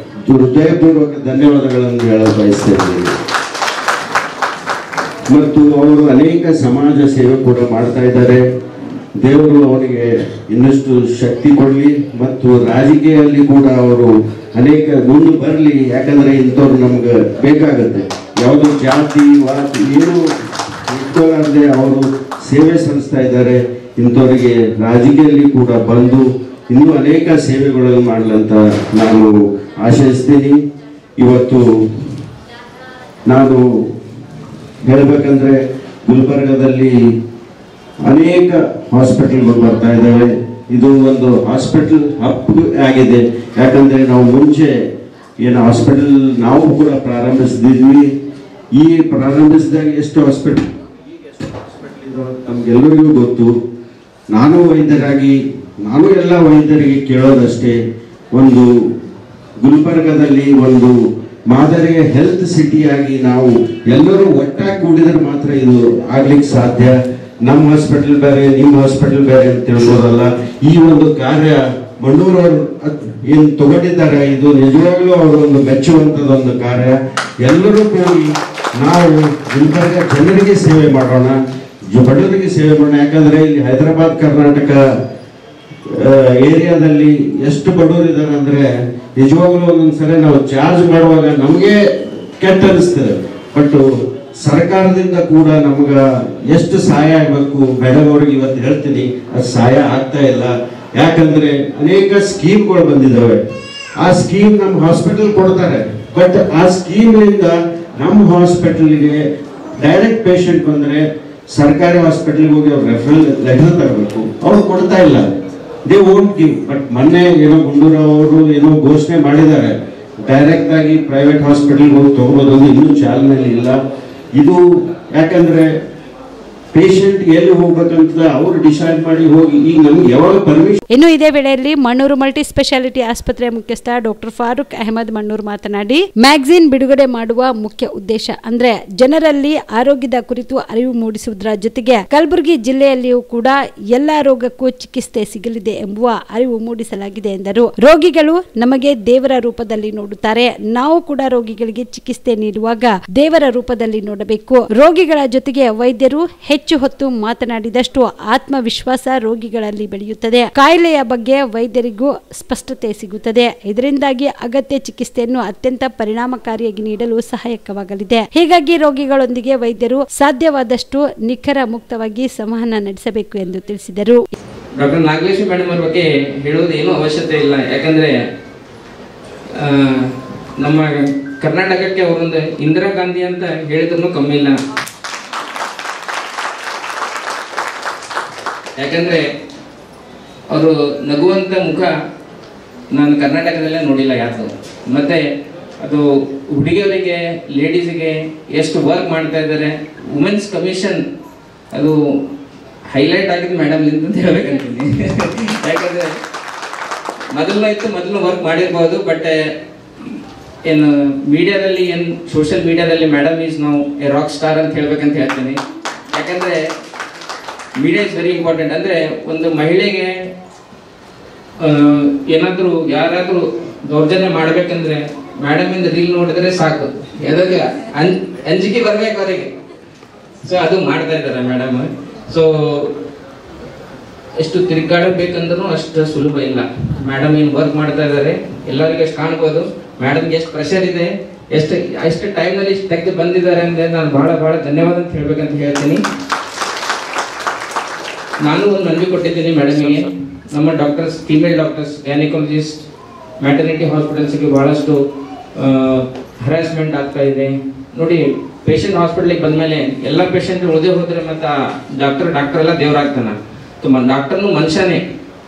ಹೃದಯಪೂರ್ವಕ ಧನ್ಯವಾದಗಳನ್ನು ಹೇಳಲು ಬಯಸ್ತೇವೆ. ಮತ್ತು ಅವರು ಅನೇಕ ಸಮಾಜ ಸೇವೆ ಕೂಡ ಮಾಡ್ತಾ ಇದ್ದಾರೆ. ದೇವರು ಅವರಿಗೆ ಇನ್ನಷ್ಟು ಶಕ್ತಿ ಕೊಡಲಿ ಮತ್ತು ರಾಜಕೀಯದಲ್ಲಿ ಕೂಡ ಅವರು ಅನೇಕ ಮುಂದೆ ಬರಲಿ. ಯಾಕಂದ್ರೆ ಇಂಥವ್ರು ನಮ್ಗೆ ಬೇಕಾಗುತ್ತೆ. ಯಾವುದೋ ಜಾತಿ ವಾತಿ ಏನು ಇಷ್ಟವಾಗದೆ ಅವರು ಸೇವೆ ಸಲ್ಲಿಸ್ತಾ ಇದ್ದಾರೆ. ಇಂಥವರಿಗೆ ರಾಜಕೀಯದಲ್ಲಿ ಕೂಡ ಬಂದು ಇನ್ನೂ ಅನೇಕ ಸೇವೆಗಳನ್ನು ಮಾಡಲಂತ ನಾನು ಆಶಯಿಸ್ತೀನಿ. ಇವತ್ತು ನಾನು ಹೇಳಬೇಕಂದ್ರೆ ಗುಲ್ಬರ್ಗದಲ್ಲಿ ಅನೇಕ ಹಾಸ್ಪಿಟಲ್ಗಳು ಬರ್ತಾ ಇದ್ದಾವೆ. ಇದು ಒಂದು ಹಾಸ್ಪಿಟಲ್ ಹಬ್ ಆಗಿದೆ. ಯಾಕಂದ್ರೆ ನಾವು ಮುಂಚೆ ಏನು ಹಾಸ್ಪಿಟಲ್ ನಾವು ಕೂಡ ಪ್ರಾರಂಭಿಸಿದ್ವಿ. ಈ ಪ್ರಾರಂಭಿಸಿದಾಗ ಎಷ್ಟು ಹಾಸ್ಪಿಟಲ್ ನಮ್ಗೆಲ್ಲರಿಗೂ ಗೊತ್ತು. ನಾನು ವೈದ್ಯರಾಗಿ ನಾನು ಎಲ್ಲ ವೈದ್ಯರಿಗೆ ಕೇಳೋದಷ್ಟೇ, ಒಂದು ಗುಲ್ಬರ್ಗದಲ್ಲಿ ಒಂದು ಮಾದರಿಯ ಹೆಲ್ತ್ ಸಿಟಿಯಾಗಿ ನಾವು ಎಲ್ಲರೂ ಒಟ್ಟಾಗಿ ಕೂಡಿದ್ರೆ ಮಾತ್ರ ಇದು ಆಗ್ಲಿಕ್ಕೆ ಸಾಧ್ಯ. ನಮ್ಮ ಹಾಸ್ಪಿಟಲ್ ಬೇರೆ ನಿಮ್ಮ ಹಾಸ್ಪಿಟಲ್ ಬೇರೆ ಅಂತ ತಿಳ್ಕೊಳ್ಳೋದಲ್ಲ. ಈ ಒಂದು ಕಾರ್ಯ ಮಣ್ಣೂರವರು ಏನು ತಗೊಂಡಿದ್ದಾರೆ ಇದು ನಿಜವಾಗ್ಲೂ ಅವರೊಂದು ಮೆಚ್ಚುವಂಥದ್ದೊಂದು ಕಾರ್ಯ. ಎಲ್ಲರೂ ಕೂಡಿ ನಾವು ಗುಲ್ಬರ್ಗ ಜನರಿಗೆ ಸೇವೆ ಮಾಡೋಣ, ಬಡವರಿಗೆ ಸೇವೆ ಮಾಡೋಣ. ಯಾಕಂದ್ರೆ ಇಲ್ಲಿ ಹೈದರಾಬಾದ್ ಕರ್ನಾಟಕ ಏರಿಯಾದಲ್ಲಿ ಎಷ್ಟು ಬಡವರು ಇದ್ದಾರೆ ಅಂದ್ರೆ ನಿಜವಾಗ್ಲೂ ಒಂದೊಂದ್ಸಲ ನಾವು ಚಾರ್ಜ್ ಮಾಡುವಾಗ ನಮಗೆ ಕೆಟ್ಟ ಅನಿಸ್ತದೆ. ಬಟ್ ಸರ್ಕಾರದಿಂದ ಕೂಡ ನಮ್ಗ ಎಷ್ಟು ಸಹಾಯ ಆಗಬೇಕು ಮೇಡಮ್ ಅವ್ರಿಗೆ ಇವತ್ತು ಹೇಳ್ತೀನಿ, ಅದು ಸಹಾಯ ಆಗ್ತಾ ಇಲ್ಲ. ಯಾಕಂದ್ರೆ ಅನೇಕ ಸ್ಕೀಮ್ಗಳು ಬಂದಿದ್ದಾವೆ. ಆ ಸ್ಕೀಮ್ ನಮ್ಮ ಹಾಸ್ಪಿಟಲ್ ಕೊಡ್ತಾರೆ, ಬಟ್ ಆ ಸ್ಕೀಮ್ನಿಂದ ನಮ್ಮ ಹಾಸ್ಪಿಟಲ್ಗೆ ಡೈರೆಕ್ಟ್ ಪೇಷಂಟ್ ಬಂದ್ರೆ ಸರ್ಕಾರಿ ಹಾಸ್ಪಿಟಲ್ಗೆ ಹೋಗಿ ಅವ್ರು ರೆಫರಲ್ ಲೆಟರ್ ತರಬೇಕು, ಅವ್ರು ಕೊಡ್ತಾ ಇಲ್ಲ. They won't give. ಬಟ್ ಮೊನ್ನೆ ಏನೋ ಗುಂಡೂರಾವ್ ಏನೋ ಘೋಷಣೆ ಮಾಡಿದ್ದಾರೆ, ಡೈರೆಕ್ಟ್ ಆಗಿ ಪ್ರೈವೇಟ್ ಹಾಸ್ಪಿಟಲ್ ಹೋಗಿ ತಗೋಬೋದು, ಇನ್ನೂ ಚಾಲನೆಯಲ್ಲಿ ಇಲ್ಲ ಇದು. ಯಾಕಂದ್ರೆ ಪೇಷಂಟ್ ಎಲ್ಲಿ ಹೋಗ್ಬೇಕಂತ ಅವ್ರು ಡಿಸೈಡ್ ಮಾಡಿ ಹೋಗಿ. ಈಗ ನಮ್ಗೆ ಯಾವಾಗ ಪರ್ಮಿಷನ್. ಇನ್ನು ಇದೇ ವೇಳೆಯಲ್ಲಿ ಮಣ್ಣೂರು ಮಲ್ಟಿ ಸ್ಪೆಷಾಲಿಟಿ ಆಸ್ಪತ್ರೆಯ ಮುಖ್ಯಸ್ಥ ಡಾಕ್ಟರ್ ಫಾರೂಕ್ ಅಹಮದ್ ಮಣ್ಣೂರ್ ಮಾತನಾಡಿ, ಮ್ಯಾಗಝಿನ್ ಬಿಡುಗಡೆ ಮಾಡುವ ಮುಖ್ಯ ಉದ್ದೇಶ ಅಂದ್ರೆ ಜನರಲ್ಲಿ ಆರೋಗ್ಯದ ಕುರಿತು ಅರಿವು ಮೂಡಿಸುವುದರ ಜೊತೆಗೆ ಕಲಬುರಗಿ ಜಿಲ್ಲೆಯಲ್ಲಿಯೂ ಕೂಡ ಎಲ್ಲಾ ರೋಗಕ್ಕೂ ಚಿಕಿತ್ಸೆ ಸಿಗಲಿದೆ ಎಂಬುವ ಅರಿವು ಮೂಡಿಸಲಾಗಿದೆ ಎಂದರು. ರೋಗಿಗಳು ನಮಗೆ ದೇವರ ರೂಪದಲ್ಲಿ ನೋಡುತ್ತಾರೆ, ನಾವು ಕೂಡ ರೋಗಿಗಳಿಗೆ ಚಿಕಿತ್ಸೆ ನೀಡುವಾಗ ದೇವರ ರೂಪದಲ್ಲಿ ನೋಡಬೇಕು. ರೋಗಿಗಳ ಜೊತೆಗೆ ವೈದ್ಯರು ಹೆಚ್ಚು ಹೊತ್ತು ಮಾತನಾಡಿದಷ್ಟು ಆತ್ಮವಿಶ್ವಾಸ ರೋಗಿಗಳಲ್ಲಿ ಬೆಳೆಯುತ್ತದೆ. ಕಾಯಿಲೆಯ ಬಗ್ಗೆ ವೈದ್ಯರಿಗೂ ಸ್ಪಷ್ಟತೆ ಸಿಗುತ್ತದೆ. ಇದರಿಂದಾಗಿ ಅಗತ್ಯ ಚಿಕಿತ್ಸೆಯನ್ನು ಅತ್ಯಂತ ಪರಿಣಾಮಕಾರಿಯಾಗಿ ನೀಡಲು ಸಹಾಯಕವಾಗಲಿದೆ. ಹೀಗಾಗಿ ರೋಗಿಗಳೊಂದಿಗೆ ವೈದ್ಯರು ಸಾಧ್ಯವಾದಷ್ಟು ನಿಖರ ಮುಕ್ತವಾಗಿ ಸಂವಹನ ನಡೆಸಬೇಕು ಎಂದು ತಿಳಿಸಿದರು. ಡಾಕ್ಟರ್ ನಾಗಲಕ್ಷ್ಮಿ ಮೇಡಮ್ ಅವರ ಬಗ್ಗೆ ಹೇಳುವುದೇನು ಅವಶ್ಯಕತೆ ಇಲ್ಲ. ಯಾಕಂದ್ರೆ ನಮ್ಮ ಕರ್ನಾಟಕಕ್ಕೆ ಅವರೊಂದು ಇಂದಿರಾ ಗಾಂಧಿ ಅಂತ ಹೇಳಿದ್ರು ಕಮ್ಮಿ ಇಲ್ಲ. ಯಾಕಂದ್ರೆ ಅವರು ನಗುವಂತ ಮುಖ ನಾನು ಕರ್ನಾಟಕದಲ್ಲೇ ನೋಡಿಲ್ಲ ಯಾರು. ಮತ್ತೆ ಅದು ಹುಡುಗಿಯರಿಗೆ ಲೇಡೀಸಿಗೆ ಎಷ್ಟು ವರ್ಕ್ ಮಾಡ್ತಾ ಇದ್ದಾರೆ. ವುಮೆನ್ಸ್ ಕಮಿಷನ್ ಅದು ಹೈಲೈಟ್ ಆಗಿದ್ದು ಮೇಡಮ್ ಅಂತ ಹೇಳ್ಬೇಕಂತೀನಿ. ಯಾಕಂದ್ರೆ ಮೊದಲು ವರ್ಕ್ ಮಾಡಿರ್ಬೋದು, ಬಟ್ ಏನು ಮೀಡಿಯಾದಲ್ಲಿ ಏನು ಸೋಷಿಯಲ್ ಮೀಡಿಯಾದಲ್ಲಿ ಮೇಡಮ್ ಈಸ್ ನಾವು ಎ ರಾಕ್ ಸ್ಟಾರ್ ಅಂತ ಹೇಳ್ಬೇಕಂತ ಹೇಳ್ತೀನಿ. ಯಾಕಂದ್ರೆ ಮೀಡಿಯಾ ಇಸ್ ವೆರಿ ಇಂಪಾರ್ಟೆಂಟ್. ಅಂದ್ರೆ ಒಂದು ಮಹಿಳೆಗೆ ಏನಾದರೂ ಯಾರಾದರೂ ದೌರ್ಜನ್ಯ ಮಾಡ್ಬೇಕಂದ್ರೆ ಮೇಡಮ್ ಇಂದ ರೀಲ್ ನೋಡಿದ್ರೆ ಸಾಕು, ಎದಕ್ಕೆ ಅಂಜಿಕೆ ಬರ್ಬೇಕು ಅವರಿಗೆ. ಸೊ ಅದು ಮಾಡ್ತಾ ಇದ್ದಾರೆ ಮೇಡಮ್. ಸೊ ಎಷ್ಟು ತಿರುಗಾಡಬೇಕಂದ್ರೂ ಅಷ್ಟು ಸುಲಭ ಇಲ್ಲ. ಮೇಡಮ್ ಏನು ವರ್ಕ್ ಮಾಡ್ತಾ ಇದ್ದಾರೆ, ಎಲ್ಲರಿಗೂ ಎಷ್ಟು ಕಾಣ್ಬೋದು. ಮೇಡಮ್ಗೆ ಎಷ್ಟು ಪ್ರೆಷರ್ ಇದೆ, ಎಷ್ಟು ಟೈಮ್ನಲ್ಲಿ ತೆಗೆದು ಬಂದಿದ್ದಾರೆ ಅಂದ್ರೆ ನಾನು ಬಹಳ ಧನ್ಯವಾದ ಅಂತ ಹೇಳ್ಬೇಕಂತ ಹೇಳ್ತೀನಿ. ನಾನು ಒಂದು ಮನವಿ ಕೊಟ್ಟಿದ್ದೀನಿ ಮೇಡಮ್ಗೆ. ನಮ್ಮ doctors, female doctors, gynaecologist, maternity ಹಾಸ್ಪಿಟಲ್ಸ್ಗೆ ಬಹಳಷ್ಟು ಹರಾಸ್ಮೆಂಟ್ ಆಗ್ತಾ ಇದೆ. ನೋಡಿ, ಪೇಷಂಟ್ ಹಾಸ್ಪಿಟಲ್ಗೆ ಬಂದ್ಮೇಲೆ ಎಲ್ಲ ಪೇಷಂಟ್ ಉಳಿದೇ ಹೋದ್ರೆ ಮತ್ತೆ ಡಾಕ್ಟರ್ ಎಲ್ಲ ದೇವರಾಗ್ತಾನ. ಡಾಕ್ಟರ್ನು ಮನುಷ್ಯನೇ,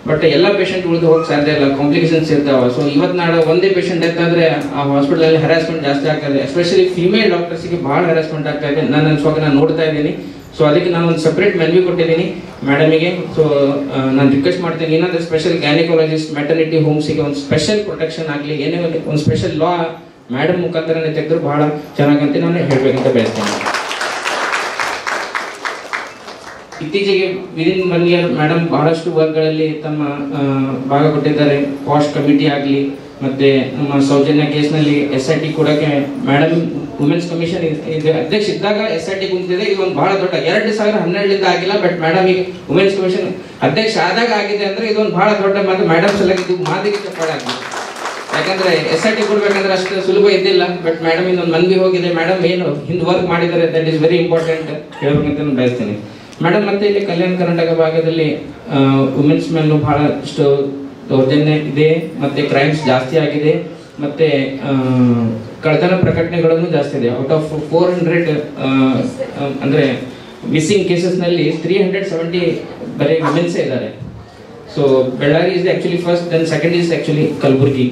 ಬಟ್ ಎಲ್ಲ ಪೇಷಂಟ್ ಉಳಿದು ಹೋಗಕ್ಕೆ ಸಾಧ್ಯ ಇಲ್ಲ, ಕಾಂಪ್ಲಿಕೇಶನ್ಸ್ ಇರ್ತಾವ. ಸೊ ಇವತ್ತು ನಾಳೆ ಒಂದೇ ಪೇಷಂಟ್ ಎತ್ತಾದ್ರೆ ಆ ಹಾಸ್ಪಿಟಲಲ್ಲಿ ಹರಾಸ್ಮೆಂಟ್ ಜಾಸ್ತಿ ಆಗ್ತದೆ. ಎಸ್ಪೆಷಲಿ ಫೀಮೇಲ್ ಡಾಕ್ಟರ್ಸ್ಗೆ ಭಾಳ ಹರಾಸ್ಮೆಂಟ್ ಆಗ್ತಾ ಇದೆ. ನಾನು ನೋಡ್ತಾ ಇದ್ದೀನಿ. ಸೊ ಅದಕ್ಕೆ ನಾನು ಒಂದು ಸಪ್ರೇಟ್ ಮೆನ್ಯೂ ಕೊಟ್ಟಿದ್ದೀನಿ ಮೇಡಮಿಗೆ. ಸೊ ನಾನು ರಿಕ್ವೆಸ್ಟ್ ಮಾಡ್ತೀನಿ, ಏನಾದರೂ ಸ್ಪೆಷಲ್ ಗೈನಕಾಲಜಿಸ್ಟ್, ಮ್ಯಾಟರ್ನಿಟಿ ಹೋಮ್ಸಿಗೆ ಒಂದು ಸ್ಪೆಷಲ್ ಪ್ರೊಟೆಕ್ಷನ್ ಆಗಲಿ, ಏನೇ ಒಂದು ಸ್ಪೆಷಲ್ ಲಾ ಮೇಡಮ್ ಮುಖಾಂತರನೇ ತೆಗೆದ್ರು ಬಹಳ ಚೆನ್ನಾಗಂತ ನಾನು ಹೇಳ್ಬೇಕಂತ ಬಯಸ್ತೇನೆ. ಇತ್ತೀಚೆಗೆ ವಿದಿನ್ 1 year ಮೇಡಮ್ ಬಹಳಷ್ಟು ವರ್ಕ್ಗಳಲ್ಲಿ ತಮ್ಮ ಭಾಗ ಕೊಟ್ಟಿದ್ದಾರೆ. ಪಾಸ್ಟ್ ಕಮಿಟಿ ಆಗಲಿ, ಮತ್ತೆ ನಮ್ಮ ಸೌಜನ್ಯ ಕೇಸ್ನಲ್ಲಿ SIT ಕೊಡೋಕ್ಕೆ ಮೇಡಮ್ ವುಮೆನ್ಸ್ ಕಮಿಷನ್ ಅಧ್ಯಕ್ಷ ಇದ್ದಾಗ SIT ಕುಂತಿದೆ. ಇದು ಒಂದು ಬಹಳ ದೊಡ್ಡ 2012 ಆಗಿಲ್ಲ, ಬಟ್ ಮೇಡಮ್ ಈಗ ವುಮೆನ್ಸ್ ಕಮಿಷನ್ ಅಧ್ಯಕ್ಷ ಆದಾಗ ಆಗಿದೆ ಅಂದ್ರೆ ಇದೊಂದು ಬಹಳ ದೊಡ್ಡ ಮಾತು. ಮೇಡಮ್ ಸಲುವಾಗಿ ಇದು ಮಾತಿಗೆ ಚಪ್ಪಾಳೆ ಆಗಿದೆ. ಯಾಕಂದ್ರೆ SIT ಕೊಡ್ಬೇಕಂದ್ರೆ ಅಷ್ಟು ಸುಲಭ ಇದ್ದಿಲ್ಲ, ಬಟ್ ಮೇಡಮ್ ಇನ್ನೊಂದು ಮನವಿ ಹೋಗಿದೆ. ಮೇಡಮ್ ಏನು ಹಿಂದೆ ವರ್ಕ್ ಮಾಡಿದ್ದಾರೆ, ದಟ್ ಈಸ್ ವೆರಿ ಇಂಪಾರ್ಟೆಂಟ್ ಹೇಳ್ಬೇಕಂತ ನಾನು ಬಯಸ್ತೇನೆ ಮೇಡಮ್. ಮತ್ತೆ ಇಲ್ಲಿ ಕಲ್ಯಾಣ ಕರ್ನಾಟಕ ಭಾಗದಲ್ಲಿ ವುಮೆನ್ಸ್ ಮೇಲೂ ಬಹಳಷ್ಟು ದೌರ್ಜನ್ಯ ಇದೆ, ಮತ್ತೆ ಕ್ರೈಮ್ಸ್ ಜಾಸ್ತಿ ಆಗಿದೆ, ಮತ್ತೆ ಕಳ್ಳತನ ಪ್ರಕಟಣೆಗಳನ್ನು ಜಾಸ್ತಿ ಇದೆ. ಔಟ್ ಆಫ್ 400 ಅಂದ್ರೆ ಮಿಸ್ಸಿಂಗ್ ಕೇಸಸ್ನಲ್ಲಿ 370 ಬರೀ ವುಮೆನ್ಸೇ ಇದ್ದಾರೆ. So Ballari is actually first, then second is actually Kalaburagi.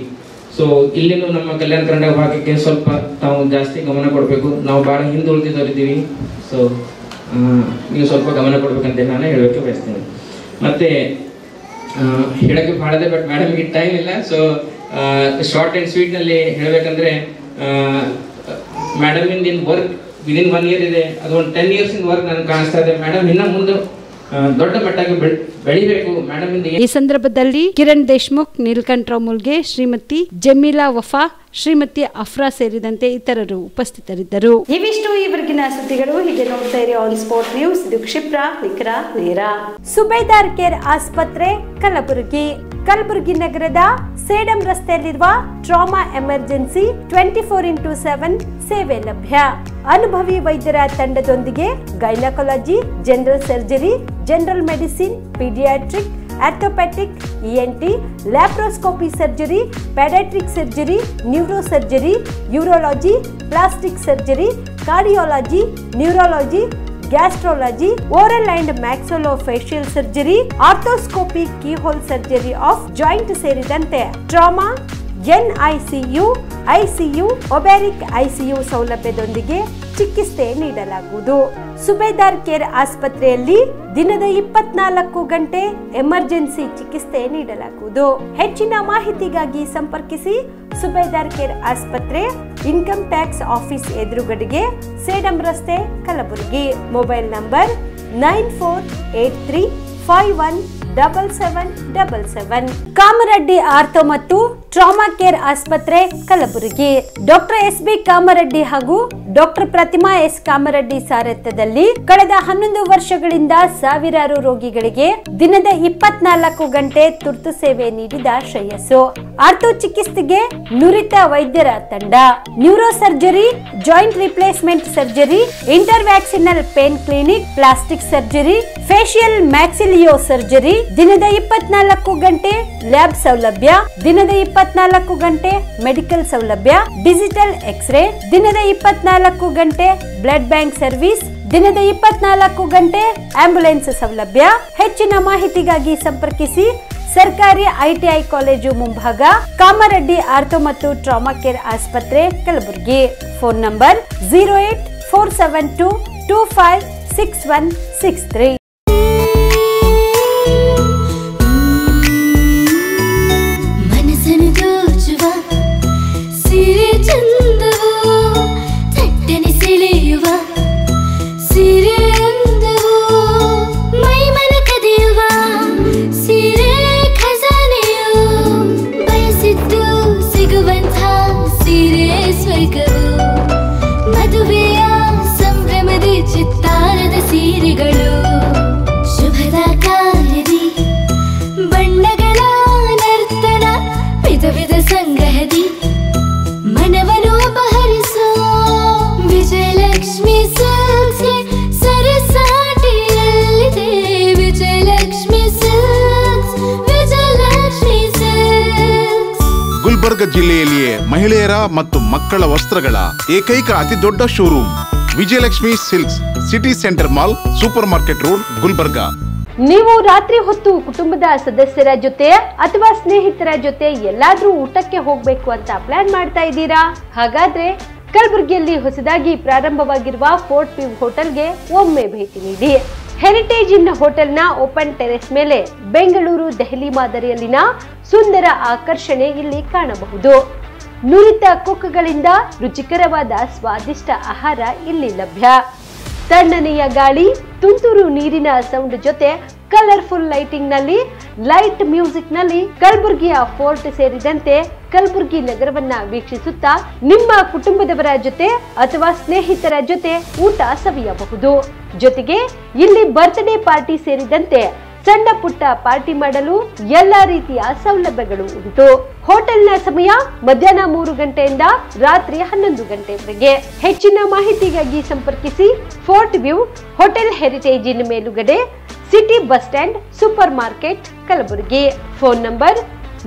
So ಇಲ್ಲಿನೂ ನಮ್ಮ ಕಲ್ಯಾಣ ಕರ್ನಾಟಕ ಭಾಗಕ್ಕೆ ಸ್ವಲ್ಪ ನಾವು ಜಾಸ್ತಿ ಗಮನ ಕೊಡಬೇಕು. ನಾವು ಭಾಳ ಹಿಂದುಳಿದಿದ್ದವರಿದ್ದೀವಿ. ಸೊ ನೀವು ಸ್ವಲ್ಪ ಗಮನ ಕೊಡ್ಬೇಕಂತ ನಾನು ಹೇಳೋಕ್ಕೆ ಬಯಸ್ತೇನೆ. ಮತ್ತೆ ಹೇಳೋಕ್ಕೆ ಭಾಳ ಇದೆ, ಬಟ್ ಮೇಡಮ್ಗೆ ಟೈಮ್ ಇಲ್ಲ. ಸೊ ಶಾರ್ಟ್ ಆ್ಯಂಡ್ ಸ್ವೀಟ್ನಲ್ಲಿ ಹೇಳಬೇಕಂದ್ರೆ ಮೇಡಮ್ ಇಂದ ವರ್ಕ್ ವಿದಿನ್ 1 ಇಯರ್ ಇದೆ, ಅದು ಒಂದು 10 years ಇನ್ ವರ್ಕ್ ನನಗೆ ಕಾಣಿಸ್ತಾ ಇದೆ. ಮೇಡಮ್ ಇನ್ನ ಮುಂದೆ ದೊಡ್ಡ ಮಟ್ಟಕ್ಕೆ ಬೆಳಿಬೇಕು ಮೇಡಮ್. ಈ ಸಂದರ್ಭದಲ್ಲಿ ಕಿರಣ್ ದೇಶ್ಮುಖ್, ನೀಲಕಂಠರಾವ್ ಮುಲ್ಗೆ, ಶ್ರೀಮತಿ ಜಮೀಲಾ ವಫಾ, ಶ್ರೀಮತಿ ಅಫ್ರಾ ಸೇರಿದಂತೆ ಇತರರು ಉಪಸ್ಥಿತರಿದ್ದರು. ಇವಿಷ್ಟು ಈವರೆಗಿನ ಸುದ್ದಿಗಳು. ಹೀಗೆ ನೋಡ್ತಾ ಇರಿ ಆನ್ ಸ್ಪಾಟ್ ನ್ಯೂಸ್. ಇದು ಕ್ಷಿಪ್ರ, ನಿಖರ, ನೇರ. ಸುಬೇದಾರ್ ಕೇರ್ ಆಸ್ಪತ್ರೆ ಕಲಬುರಗಿ. ಕಲಬುರಗಿ ನಗರದ ಸೇಡಂ ರಸ್ತೆಯಲ್ಲಿರುವ ಟ್ರಾಮಾ ಎಮರ್ಜೆನ್ಸಿ 24x7 ಸೇವೆ ಲಭ್ಯ. ಅನುಭವಿ ವೈದ್ಯರ ತಂಡದೊಂದಿಗೆ gynaecology, general surgery, general medicine, paediatric, orthopaedic, ENT, laparoscopy surgery, paediatric surgery, neuro surgery, urology, plastic surgery, cardiology, neurology, gastrology, oral and maxillofacial surgery, arthroscopy, keyhole surgery of joint ಸೇರಿದಂತೆ trauma, NICU, ICU, obstetric ICU ಸೌಲಭ್ಯದೊಂದಿಗೆ ಚಿಕಿತ್ಸೆ ನೀಡಲಾಗುವುದು. ಸುಬೇದಾರ್ care ಆಸ್ಪತ್ರೆಯಲ್ಲಿ ದಿನದ 24 ಗಂಟೆ emergency ಚಿಕಿತ್ಸೆ ನೀಡಲಾಗುವುದು. ಹೆಚ್ಚಿನ ಮಾಹಿತಿಗಾಗಿ ಸಂಪರ್ಕಿಸಿ ಸುಬೇದಾರ್ ಕೇರ್ ಆಸ್ಪತ್ರೆ, ಇನ್ಕಮ್ ಟ್ಯಾಕ್ಸ್ ಆಫೀಸ್ ಎದುರುಗಡೆಗೆ, ಸೇಡಂ ರಸ್ತೆ, Kalaburagi. Mobile number 9483517777. Kamareddy ortho ಮತ್ತು ಟ್ರಾಮಾ ಕೇರ್ ಆಸ್ಪತ್ರೆ ಕಲಬುರಗಿ. ಡಾಕ್ಟರ್ SB ಕಾಮರೆಡ್ಡಿ ಹಾಗೂ ಡಾಕ್ಟರ್ ಪ್ರತಿಮಾ S ಕಾಮರೆಡ್ಡಿ ಸಾರಥ್ಯದಲ್ಲಿ ಕಳೆದ 11 ವರ್ಷಗಳಿಂದ ಸಾವಿರಾರು ರೋಗಿಗಳಿಗೆ ದಿನದ 24 ಗಂಟೆ ತುರ್ತು ಸೇವೆ ನೀಡಿದ ಶ್ರೇಯಸ್ಸು. ಆರ್ಥೋ ಚಿಕಿತ್ಸೆಗೆ ನುರಿತ ವೈದ್ಯರ ತಂಡ, neuro surgery, joint replacement surgery, interventional pain clinic, plastic surgery, facial maxillo surgery, ದಿನದ 24 ಗಂಟೆ ಲ್ಯಾಬ್ ಸೌಲಭ್ಯ, ದಿನದ 24 ಗಂಟೆ ಮೆಡಿಕಲ್ ಸೌಲಭ್ಯ, ಡಿಜಿಟಲ್ ಎಕ್ಸ್ರೇ, ದಿನದ 24 ಗಂಟೆ ಬ್ಲಡ್ ಬ್ಯಾಂಕ್ ಸರ್ವಿಸ್, ದಿನದ 24 ಗಂಟೆ ಆಂಬ್ಯುಲೆನ್ಸ್ ಸೌಲಭ್ಯ. ಹೆಚ್ಚಿನ ಮಾಹಿತಿಗಾಗಿ ಸಂಪರ್ಕಿಸಿ ಸರ್ಕಾರಿ ITI ಕಾಲೇಜು ಮುಂಭಾಗ, ಕಾಮರೆಡ್ಡಿ ಆರ್ಥೋ ಮತ್ತು ಟ್ರಾಮಾ ಕೇರ್ ಆಸ್ಪತ್ರೆ ಕಲಬುರಗಿ. Phone number 08472256163. ಮದುವೆಯ ಸಂಭ್ರಮದ ಚಿತ್ತಾರದ ಸೀರೆಗಳು, ಶುಭದ ಕಾರ್ಯದಿ ಬಣ್ಣಗಳ ನರ್ತನ, ವಿಧ ವಿಧ ಸಂಗ್ರಹದಿ ಮನವನ್ನು ಅಪಹರಿಸೋ ವಿಜಯಲಕ್ಷ್ಮಿ ಸಿಲ್ಕ್ಸ್ ಸರಸಾಟಿಯಲ್ಲಿದೆ. Vijayalakshmi Silks, Vijayalakshmi Silks. ಗುಲ್ಬರ್ಗ ಜಿಲ್ಲೆಯಲ್ಲಿಯೇ ಮಹಿಳೆಯರ ಮತ್ತು ಮಕ್ಕಳ ವಸ್ತ್ರಗಳ ಏಕೈಕ ಅತಿ ದೊಡ್ಡ showroom Vijayalakshmi Silks, City Centre Mall, Super Market Road, Gulbarga. ನೀವು ರಾತ್ರಿ ಹೊತ್ತು ಕುಟುಂಬದ ಸದಸ್ಯರ ಜೊತೆ ಅಥವಾ ಸ್ನೇಹಿತರ ಜೊತೆ ಎಲ್ಲಾದ್ರೂ ಊಟಕ್ಕೆ ಹೋಗ್ಬೇಕು ಅಂತ ಪ್ಲಾನ್ ಮಾಡ್ತಾ ಇದ್ದೀರಾ? ಹಾಗಾದ್ರೆ ಕಲಬುರಗಿಯಲ್ಲಿ ಹೊಸದಾಗಿ ಪ್ರಾರಂಭವಾಗಿರುವ ಫೋರ್ಟ್ ವ್ಯೂ ಹೋಟೆಲ್ಗೆ ಒಮ್ಮೆ ಭೇಟಿ ನೀಡಿ. ಹೆರಿಟೇಜ್ ಇನ್ ಹೋಟೆಲ್ನ ಓಪನ್ ಟೆರೆಸ್ ಮೇಲೆ ಬೆಂಗಳೂರು, ದೆಹಲಿ ಮಾದರಿಯಲ್ಲಿನ ಸುಂದರ ಆಕರ್ಷಣೆ ಇಲ್ಲಿ ಕಾಣಬಹುದು. ನುರಿತ ಕುಕ್ಗಳಿಂದ ರುಚಿಕರವಾದ ಸ್ವಾದಿಷ್ಟ ಆಹಾರ ಇಲ್ಲಿ ಲಭ್ಯ. ತಣ್ಣನೆಯ ಗಾಳಿ, ತುಂತುರು ನೀರಿನ ಸೌಂಡ್ ಜೊತೆ ಕಲರ್ಫುಲ್ ಲೈಟಿಂಗ್ ನಲ್ಲಿ, ಲೈಟ್ ಮ್ಯೂಸಿಕ್ ನಲ್ಲಿ ಕಲಬುರಗಿಯ ಫೋರ್ಟ್ ಸೇರಿದಂತೆ ಕಲಬುರಗಿ ನಗರವನ್ನ ವೀಕ್ಷಿಸುತ್ತಾ ನಿಮ್ಮ ಕುಟುಂಬದವರ ಜೊತೆ ಅಥವಾ ಸ್ನೇಹಿತರ ಜೊತೆ ಊಟ ಸವಿಯಬಹುದು. ಜೊತೆಗೆ ಇಲ್ಲಿ ಬರ್ತ್ಡೇ ಪಾರ್ಟಿ ಸೇರಿದಂತೆ ಸಣ್ಣ ಪುಟ್ಟ ಪಾರ್ಟಿ ಮಾಡಲು ಎಲ್ಲಾ ರೀತಿಯ ಸೌಲಭ್ಯಗಳು ಉಂಟು. ಹೋಟೆಲ್ನ ಸಮಯ ಮಧ್ಯಾಹ್ನ 3 ಗಂಟೆಯಿಂದ ರಾತ್ರಿ 11 ಗಂಟೆವರೆಗೆ. ಹೆಚ್ಚಿನ ಮಾಹಿತಿಗಾಗಿ ಸಂಪರ್ಕಿಸಿ ಫೋರ್ಟ್ ವ್ಯೂ ಹೋಟೆಲ್, ಹೆರಿಟೇಜ್ ಇನ್ ಮೇಲುಗಡೆ, city Bus Stand, Super Market, Kalaburagi. Phone number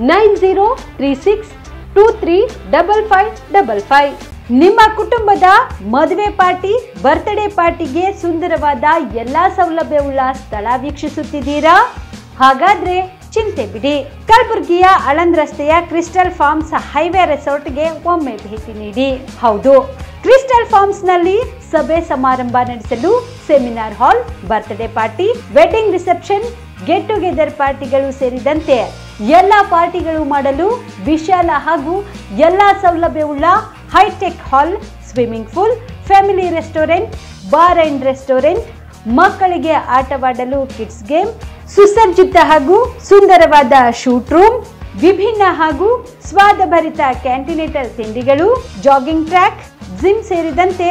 9036235555. ನಿಮ್ಮ ಕುಟುಂಬದ ಮದುವೆ ಪಾರ್ಟಿ, ಬರ್ತ್ಡೇ ಪಾರ್ಟಿಗೆ ಸುಂದರವಾದ ಎಲ್ಲಾ ಸೌಲಭ್ಯವುಳ್ಳ ಸ್ಥಳ ವೀಕ್ಷಿಸುತ್ತಿದ್ದೀರಾ? ಹಾಗಾದ್ರೆ ಚಿಂತೆ ಬಿಡಿ. ಕಲಬುರಗಿಯ ಆಳಂದ್ ರಸ್ತೆಯ ಕ್ರಿಸ್ಟಲ್ ಫಾರ್ಮ್ಸ್ ಹೈವೇ ರೆಸಾರ್ಟ್ಗೆ ಒಮ್ಮೆ ಭೇಟಿ ನೀಡಿ. ಹೌದು, ಕ್ರಿಸ್ಟಲ್ ಫಾರ್ಮ್ಸ್ ನಲ್ಲಿ ಸಭೆ ಸಮಾರಂಭ ನಡೆಸಲು seminar hall, birthday party, wedding reception, get together ಪಾರ್ಟಿಗಳು ಸೇರಿದಂತೆ ಎಲ್ಲಾ ಪಾರ್ಟಿಗಳು ಮಾಡಲು ವಿಶಾಲ ಹಾಗೂ ಎಲ್ಲಾ ಸೌಲಭ್ಯವುಳ್ಳ hi-tech hall, swimming pool, family restaurant, bar and restaurant, ಮಕ್ಕಳಿಗೆ ಆಟವಾಡಲು ಕಿಡ್ಸ್ ಗೇಮ್, ಸುಸಜ್ಜಿತ ಹಾಗೂ ಸುಂದರವಾದ ಶೂಟ್ ರೂಮ್, ವಿಭಿನ್ನ ಹಾಗೂ ಸ್ವಾದಭರಿತ ಕ್ಯಾಂಟಿನೇಟರ್ ತಿಂಡಿಗಳು, ಜಾಗಿಂಗ್ ಟ್ರ್ಯಾಕ್, ಜಿಮ್ ಸೇರಿದಂತೆ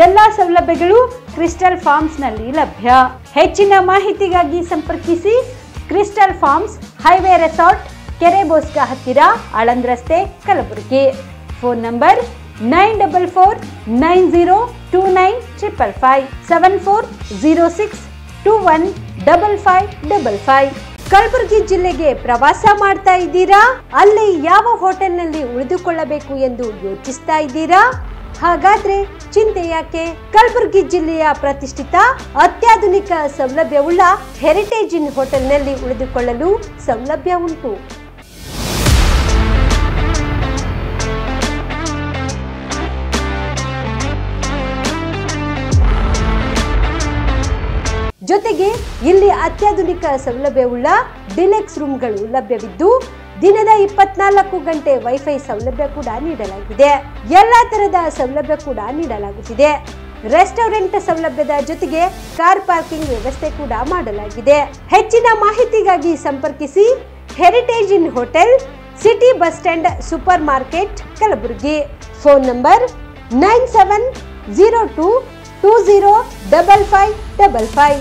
ಎಲ್ಲಾ ಸೌಲಭ್ಯಗಳು ಕ್ರಿಸ್ಟಲ್ ಫಾರ್ಮ್ಸ್ ನಲ್ಲಿ ಲಭ್ಯ. ಹೆಚ್ಚಿನ ಮಾಹಿತಿಗಾಗಿ ಸಂಪರ್ಕಿಸಿ ಕ್ರಿಸ್ಟಲ್ ಫಾರ್ಮ್ಸ್, ಹೈವೇ ರೆಸಾರ್ಟ್, ಕೆರೆಬೋಸ್ಕ ಹತ್ತಿರ, ಆಳಂದ್ ರಸ್ತೆ, ಕಲಬುರಗಿ. Phone number 9490295555 7406215555. ಕಲಬುರಗಿ ಜಿಲ್ಲೆಗೆ ಪ್ರವಾಸ ಮಾಡ್ತಾ ಇದ್ದೀರಾ? ಅಲ್ಲಿ ಯಾವ ಹೋಟೆಲ್ನಲ್ಲಿ ಉಳಿದುಕೊಳ್ಳಬೇಕು ಎಂದು ಯೋಚಿಸ್ತಾ ಇದ್ದೀರಾ? ಹಾಗಾದ್ರೆ ಚಿಂತೆ ಯಾಕೆ? ಕಲಬುರಗಿ ಜಿಲ್ಲೆಯ ಪ್ರತಿಷ್ಠಿತ ಅತ್ಯಾಧುನಿಕ ಸೌಲಭ್ಯವುಳ್ಳ ಹೆರಿಟೇಜ್ ಇನ್ ಹೋಟೆಲ್ನಲ್ಲಿ ಉಳಿದುಕೊಳ್ಳಲು ಸೌಲಭ್ಯ ಉಂಟು. ಜೊತೆಗೆ ಇಲ್ಲಿ ಅತ್ಯಾಧುನಿಕ ಸೌಲಭ್ಯವುಳ್ಳ ಡಿಲೆಕ್ಸ್ ರೂಮ್ಗಳು ಲಭ್ಯವಿದ್ದು ದಿನದ 24 ಗಂಟೆ ವೈಫೈ ಸೌಲಭ್ಯ ಕೂಡ ನೀಡಲಾಗಿದೆ. ಎಲ್ಲಾ ತರಹದ ಸೌಲಭ್ಯ ಕೂಡ ನೀಡಲಾಗುತ್ತಿದೆ. ರೆಸ್ಟೋರೆಂಟ್ ಸೌಲಭ್ಯದ ಜೊತೆಗೆ ಕಾರ್ ಪಾರ್ಕಿಂಗ್ ವ್ಯವಸ್ಥೆ ಕೂಡ ಮಾಡಲಾಗಿದೆ. ಹೆಚ್ಚಿನ ಮಾಹಿತಿಗಾಗಿ ಸಂಪರ್ಕಿಸಿ Heritage Inn Hotel, City Bus Stand, Super Market, Kalaburagi. Phone number 9702205555.